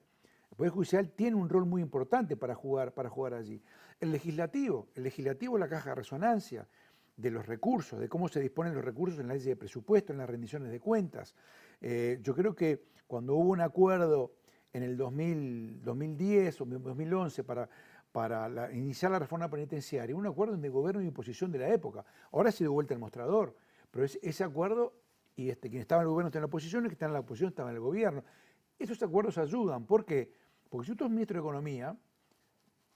El Poder Judicial tiene un rol muy importante para jugar allí. El legislativo es la caja de resonancia de los recursos, de cómo se disponen los recursos en la ley de presupuesto, en las rendiciones de cuentas. Yo creo que cuando hubo un acuerdo en el 2010 o 2011 para iniciar la reforma penitenciaria, un acuerdo de gobierno y oposición de la época. Ahora se dio vuelta el mostrador, pero ese acuerdo, y quien estaba en el gobierno está en la oposición, y quien está en la oposición estaba en el gobierno. Esos acuerdos ayudan. ¿Por qué? Porque si tú eres ministro de Economía,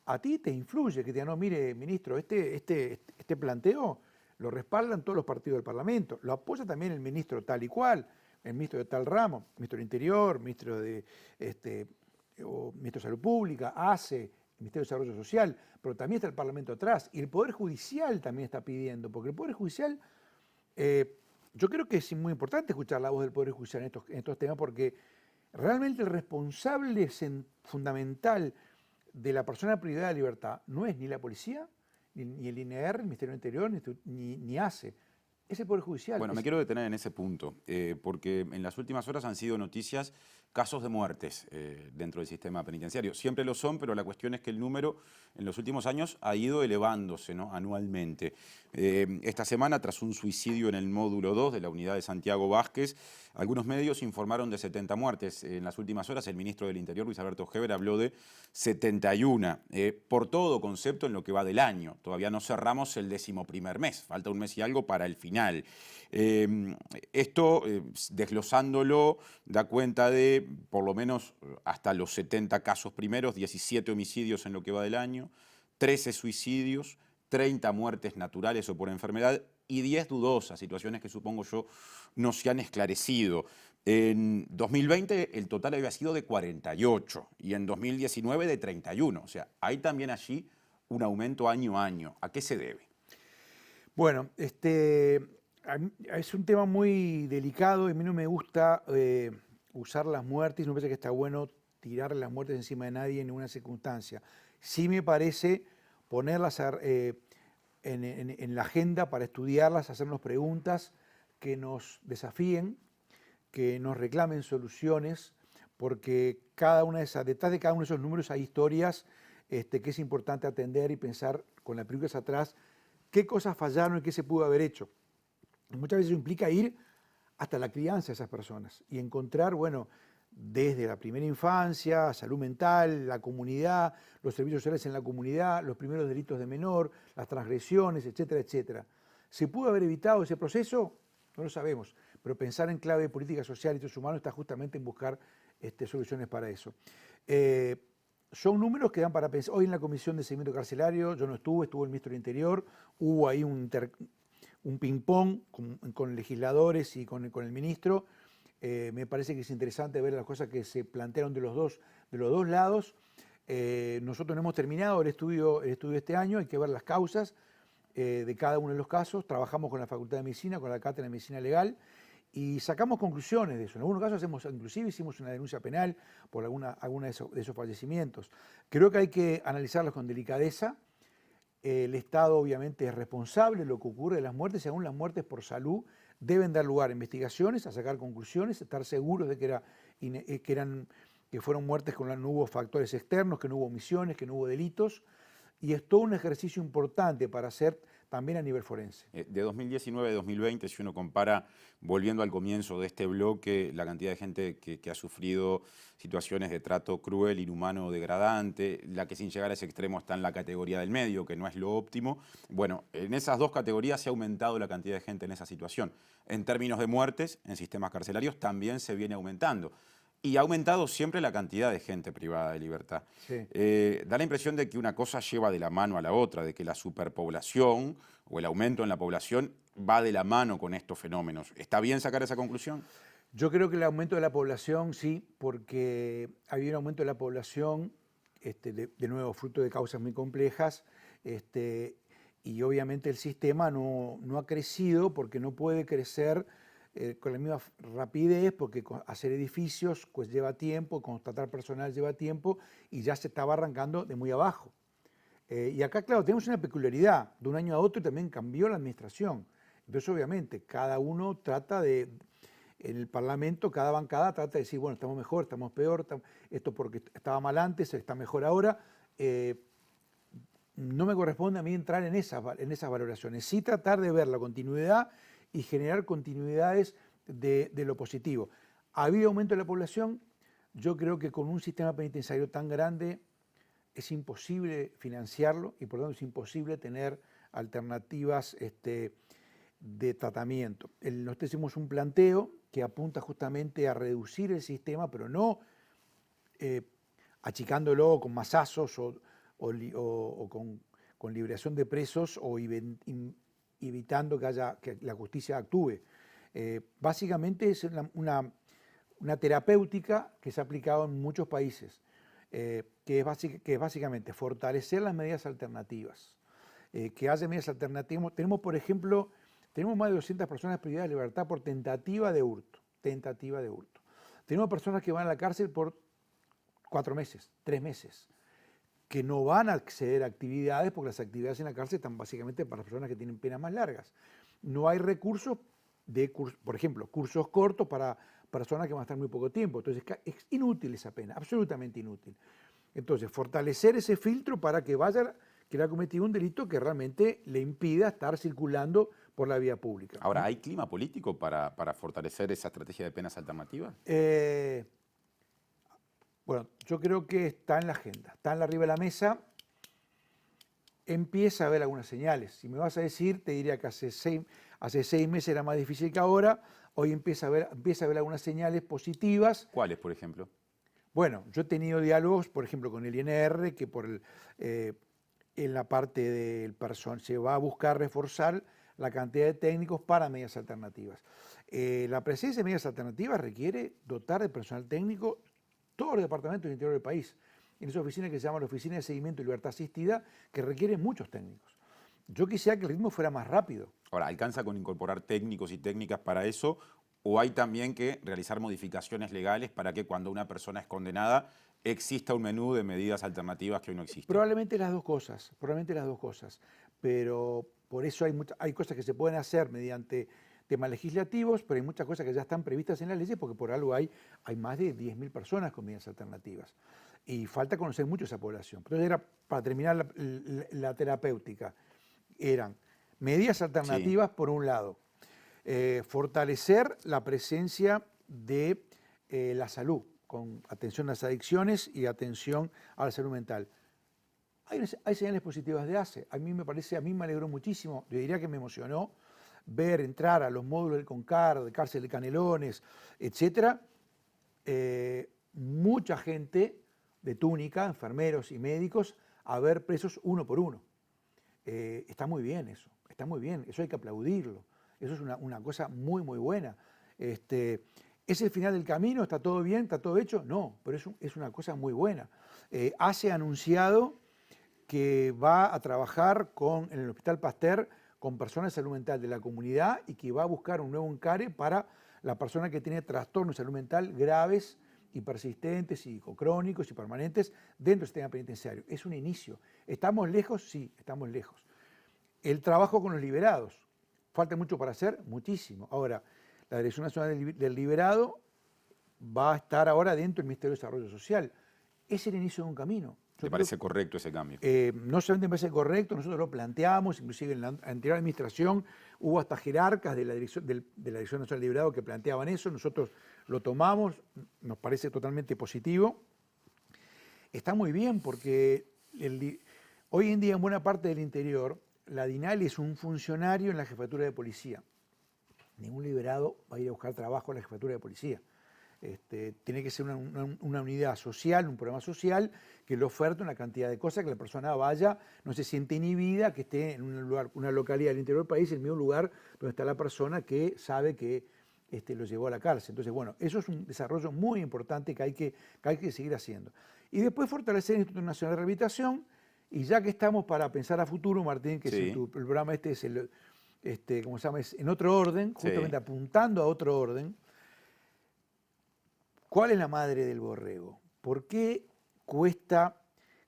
a ti te influye que te digan, no, mire, ministro, este planteo lo respaldan todos los partidos del Parlamento, lo apoya también el ministro tal y cual, el ministro de tal ramo, ministro del Interior, ministro de ministro de Salud Pública, ACE, el Ministerio de Desarrollo Social, pero también está el Parlamento atrás, y el Poder Judicial también está pidiendo, porque el Poder Judicial, yo creo que es muy importante escuchar la voz del Poder Judicial en estos temas, porque realmente el responsable fundamental de la persona privada de libertad no es ni la policía, ni el INR, el Ministerio del Interior, ni ACE. Es el Poder Judicial. Bueno, me quiero detener en ese punto, porque en las últimas horas han sido noticias casos de muertes dentro del sistema penitenciario. Siempre lo son, pero la cuestión es que el número en los últimos años ha ido elevándose, ¿no?, anualmente. Esta semana, tras un suicidio en el módulo 2 de la unidad de Santiago Vázquez, algunos medios informaron de 70 muertes. En las últimas horas, el ministro del Interior, Luis Alberto Heber, habló de 71, por todo concepto en lo que va del año. Todavía no cerramos el 11º mes, falta un mes y algo para el final. Esto, desglosándolo, da cuenta de por lo menos hasta los 70 casos primeros, 17 homicidios en lo que va del año, 13 suicidios, 30 muertes naturales o por enfermedad y 10 dudosas, situaciones que supongo yo no se han esclarecido. En 2020 el total había sido de 48 y en 2019 de 31. O sea, hay también allí un aumento año a año. ¿A qué se debe? Bueno, es un tema muy delicado y a mí no me gusta usar las muertes, no me parece que está bueno tirar las muertes encima de nadie en ninguna circunstancia. Sí me parece ponerlas en la agenda para estudiarlas, hacernos preguntas que nos desafíen, que nos reclamen soluciones, porque detrás de cada uno de esos números hay historias que es importante atender y pensar con las películas atrás qué cosas fallaron y qué se pudo haber hecho. Y muchas veces eso implica ir hasta la crianza de esas personas y encontrar, bueno, desde la primera infancia, salud mental, la comunidad, los servicios sociales en la comunidad, los primeros delitos de menor, las transgresiones, etcétera, etcétera. ¿Se pudo haber evitado ese proceso? No lo sabemos, pero pensar en clave de política social y derechos humanos está justamente en buscar soluciones para eso. Son números que dan para pensar. Hoy en la Comisión de Seguimiento Carcelario, yo no estuve, estuvo el Ministro del Interior, hubo ahí un ping-pong con legisladores y con el Ministro. Me parece que es interesante ver las cosas que se plantearon de los dos lados. Nosotros no hemos terminado el estudio este año, hay que ver las causas de cada uno de los casos. Trabajamos con la Facultad de Medicina, con la Cátedra de Medicina Legal, y sacamos conclusiones de eso. En algunos casos inclusive hicimos una denuncia penal por alguna de esos fallecimientos. Creo que hay que analizarlos con delicadeza. El Estado obviamente es responsable de lo que ocurre de las muertes, y aún las muertes por salud deben dar lugar a investigaciones, a sacar conclusiones, a estar seguros de que fueron muertes con no hubo factores externos, que no hubo omisiones, que no hubo delitos. Y es todo un ejercicio importante para hacer también a nivel forense. De 2019 a 2020, si uno compara, volviendo al comienzo de este bloque, la cantidad de gente que ha sufrido situaciones de trato cruel, inhumano, degradante, la que sin llegar a ese extremo está en la categoría del medio, que no es lo óptimo. Bueno, en esas dos categorías se ha aumentado la cantidad de gente en esa situación. En términos de muertes, en sistemas carcelarios también se viene aumentando. Y ha aumentado siempre la cantidad de gente privada de libertad. Sí. Da la impresión de que una cosa lleva de la mano a la otra, de que la superpoblación o el aumento en la población va de la mano con estos fenómenos. ¿Está bien sacar esa conclusión? Yo creo que el aumento de la población sí, porque había un aumento de la población, de nuevo, fruto de causas muy complejas, y obviamente el sistema no ha crecido porque no puede crecer con la misma rapidez, porque hacer edificios pues lleva tiempo, contratar personal lleva tiempo, y ya se estaba arrancando de muy abajo. Y acá, claro, tenemos una peculiaridad. De un año a otro también cambió la administración. Entonces, obviamente, cada uno trata en el Parlamento, cada bancada trata de decir, bueno, estamos mejor, estamos peor, esto porque estaba mal antes, está mejor ahora. No me corresponde a mí entrar en esas valoraciones. Sí tratar de ver la continuidad y generar continuidades de lo positivo. ¿Ha habido aumento de la población? Yo creo que con un sistema penitenciario tan grande es imposible financiarlo, y por lo tanto es imposible tener alternativas de tratamiento. Nosotros hicimos un planteo que apunta justamente a reducir el sistema, pero no achicándolo con masazos o con liberación de presos o evitando que la justicia actúe. Básicamente es una terapéutica que se ha aplicado en muchos países, que es básicamente fortalecer las medidas alternativas, que haya medidas alternativas. Tenemos, por ejemplo, más de 200 personas privadas de libertad por tentativa de hurto. Tenemos personas que van a la cárcel por 4 meses, 3 meses, que no van a acceder a actividades porque las actividades en la cárcel están básicamente para las personas que tienen penas más largas. No hay recursos por ejemplo, cursos cortos para personas que van a estar muy poco tiempo. Entonces es inútil esa pena, absolutamente inútil. Entonces, fortalecer ese filtro para que le ha cometido un delito que realmente le impida estar circulando por la vía pública. Ahora, ¿hay clima político para fortalecer esa estrategia de penas alternativas? Bueno, yo creo que está en la agenda, está arriba de la mesa. Empieza a haber algunas señales. Si me vas a decir, te diría que hace 6 meses era más difícil que ahora. Hoy empieza a haber algunas señales positivas. ¿Cuáles, por ejemplo? Bueno, yo he tenido diálogos, por ejemplo, con el INR, que en la parte del personal se va a buscar reforzar la cantidad de técnicos para medidas alternativas. La presencia de medidas alternativas requiere dotar de personal técnico todos los departamentos del interior del país, en esa oficina que se llama la Oficina de Seguimiento y Libertad Asistida, que requiere muchos técnicos. Yo quisiera que el ritmo fuera más rápido. Ahora, ¿alcanza con incorporar técnicos y técnicas para eso? ¿O hay también que realizar modificaciones legales para que cuando una persona es condenada exista un menú de medidas alternativas que hoy no existe? Probablemente las dos cosas. Pero por eso hay cosas que se pueden hacer mediante temas legislativos, pero hay muchas cosas que ya están previstas en las leyes porque por algo hay más de 10.000 personas con medidas alternativas. Y falta conocer mucho esa población. Entonces era, para terminar la terapéutica, eran medidas alternativas por un lado, fortalecer la presencia de la salud, con atención a las adicciones y atención a la salud mental. Hay señales positivas de ACE. A mí me alegró muchísimo, yo diría que me emocionó ver entrar a los módulos del CONCAR, de cárcel de Canelones, etcétera, mucha gente de túnica, enfermeros y médicos, a ver presos uno por uno. Está muy bien eso, está muy bien, eso hay que aplaudirlo. Eso es una cosa muy, muy buena. ¿Es el final del camino? ¿Está todo bien? ¿Está todo hecho? No, pero es una cosa muy buena. ACE ha anunciado que va a trabajar en el Hospital Pasteur con personas de salud mental de la comunidad y que va a buscar un nuevo encare para la persona que tiene trastornos de salud mental graves y persistentes y crónicos y permanentes dentro del sistema penitenciario. Es un inicio. ¿Estamos lejos? Sí, estamos lejos. El trabajo con los liberados. ¿Falta mucho para hacer? Muchísimo. Ahora, la Dirección Nacional del Liberado va a estar ahora dentro del Ministerio de Desarrollo Social. Es el inicio de un camino. ¿Te parece correcto ese cambio? No solamente me parece correcto, nosotros lo planteamos, inclusive en la anterior administración hubo hasta jerarcas de la Dirección Nacional del Liberado que planteaban eso, nosotros lo tomamos, nos parece totalmente positivo. Está muy bien porque hoy en día en buena parte del interior la DINAL es un funcionario en la jefatura de policía. Ningún liberado va a ir a buscar trabajo en la jefatura de policía. Tiene que ser una unidad social, un programa social que le oferte una cantidad de cosas que la persona vaya, no se siente inhibida, que esté en un lugar, una localidad del interior del país, el mismo lugar donde está la persona que sabe que lo llevó a la cárcel. Entonces, bueno, eso es un desarrollo muy importante que hay que seguir haciendo. Y después fortalecer el Instituto Nacional de Rehabilitación, y ya que estamos para pensar a futuro, Martín, que sí. El programa es ¿cómo se llama? Es en otro orden, justamente apuntando a otro orden. ¿Cuál es la madre del borrego? ¿Por qué cuesta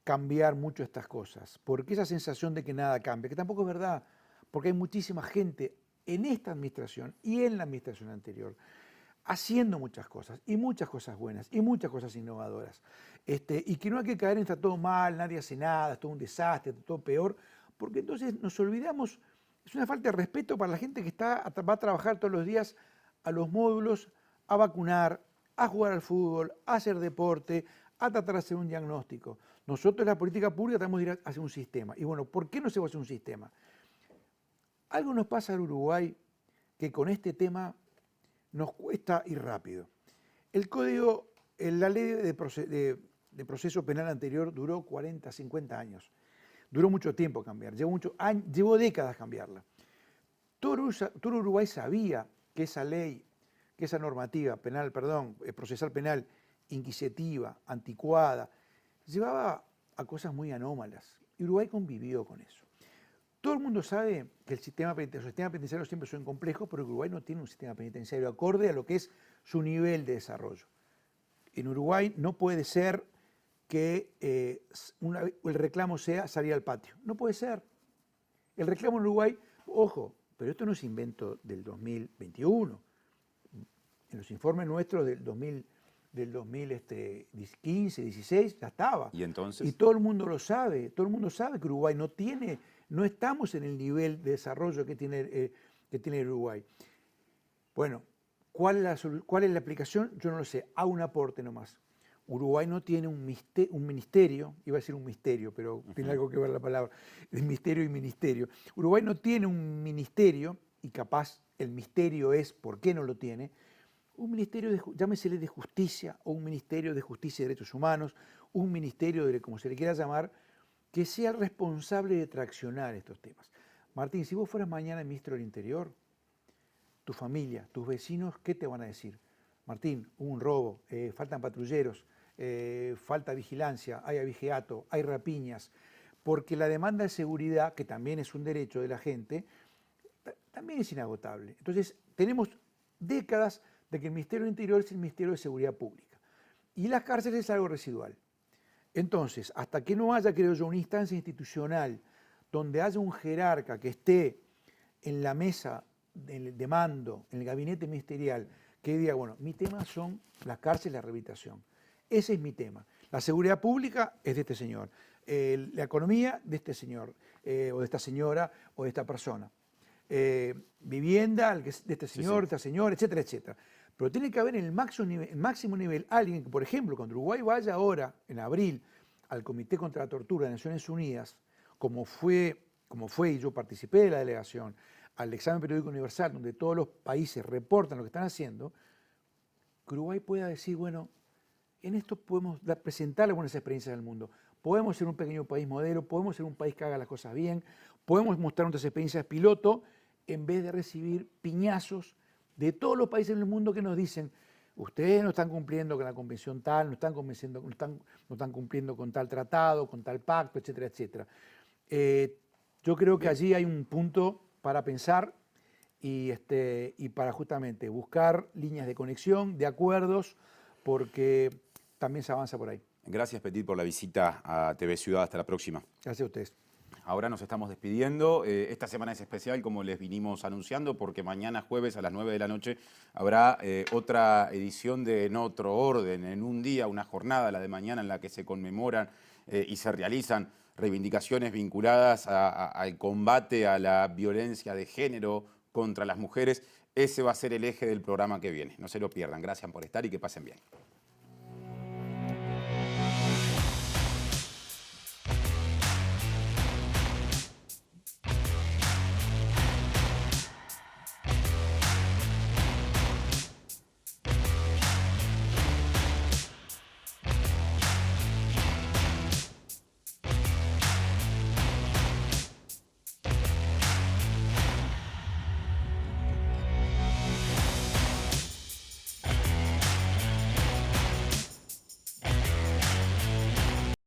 cambiar mucho estas cosas? ¿Por qué esa sensación de que nada cambia? Que tampoco es verdad, porque hay muchísima gente en esta administración y en la administración anterior haciendo muchas cosas, y muchas cosas buenas, y muchas cosas innovadoras. Y que no hay que caer en está todo mal, nadie hace nada, es todo un desastre, está todo peor, porque entonces nos olvidamos, es una falta de respeto para la gente que va a trabajar todos los días a los módulos, a vacunar, a jugar al fútbol, a hacer deporte, a tratar de hacer un diagnóstico. Nosotros en la política pública tenemos que ir a hacer un sistema. Y bueno, ¿por qué no se va a hacer un sistema? Algo nos pasa en Uruguay que con este tema nos cuesta ir rápido. La ley de proceso penal anterior duró 40, 50 años. Duró mucho tiempo cambiar, llevó décadas cambiarla. Todo Uruguay sabía que esa ley, que esa normativa procesal penal inquisitiva, anticuada, llevaba a cosas muy anómalas. Y Uruguay convivió con eso. Todo el mundo sabe que los sistemas penitenciarios siempre son complejos, pero Uruguay no tiene un sistema penitenciario acorde a lo que es su nivel de desarrollo. En Uruguay no puede ser que el reclamo sea salir al patio. No puede ser. El reclamo en Uruguay, ojo, pero esto no es invento del 2021. En los informes nuestros del 2015, 16, ya estaba. ¿Y entonces? Y todo el mundo lo sabe. Todo el mundo sabe que Uruguay no estamos en el nivel de desarrollo que tiene Uruguay. Bueno, ¿cuál es la aplicación? Yo no lo sé. Hago un aporte nomás. Uruguay no tiene un ministerio, iba a decir un misterio, pero tiene algo que ver la palabra, el misterio y ministerio. Uruguay no tiene un ministerio, y capaz el misterio es por qué no lo tiene, un ministerio, llámesele de justicia, o un ministerio de justicia y derechos humanos, un ministerio de como se le quiera llamar, que sea responsable de traccionar estos temas. Martín, si vos fueras mañana ministro del Interior, tu familia, tus vecinos, ¿qué te van a decir? Martín, hubo un robo, faltan patrulleros, falta vigilancia, hay abigeato, hay rapiñas, porque la demanda de seguridad, que también es un derecho de la gente, también es inagotable. Entonces, tenemos décadas de que el Ministerio del Interior es el Ministerio de Seguridad Pública. Y las cárceles es algo residual. Entonces, hasta que no haya, creo yo, una instancia institucional donde haya un jerarca que esté en la mesa de mando en el gabinete ministerial que diga, bueno, mi tema son las cárceles y la rehabilitación. Ese es mi tema. La seguridad pública es de este señor. La economía de este señor, o de esta señora, o de esta persona. Vivienda de este señor, de esta señora, etcétera, etcétera. Pero tiene que haber en el máximo nivel alguien que, por ejemplo, cuando Uruguay vaya ahora, en abril, al Comité contra la Tortura de Naciones Unidas, como fue, y yo participé de la delegación, al examen periódico universal, donde todos los países reportan lo que están haciendo, que Uruguay pueda decir, bueno, en esto podemos presentar algunas experiencias del mundo. Podemos ser un pequeño país modelo, podemos ser un país que haga las cosas bien, podemos mostrar nuestras experiencias piloto, en vez de recibir piñazos de todos los países del mundo que nos dicen, ustedes no están cumpliendo con la convención tal, no están cumpliendo con tal tratado, con tal pacto, etcétera, etcétera. Yo creo que allí hay un punto para pensar y para justamente buscar líneas de conexión, de acuerdos, porque también se avanza por ahí. Gracias, Petit, por la visita a TV Ciudad. Hasta la próxima. Gracias a ustedes. Ahora nos estamos despidiendo. Esta semana es especial, como les vinimos anunciando, porque mañana jueves a las 9 de la noche habrá otra edición de En Otro Orden, en un día, una jornada, la de mañana, en la que se conmemoran y se realizan reivindicaciones vinculadas al combate a la violencia de género contra las mujeres. Ese va a ser el eje del programa que viene. No se lo pierdan. Gracias por estar y que pasen bien.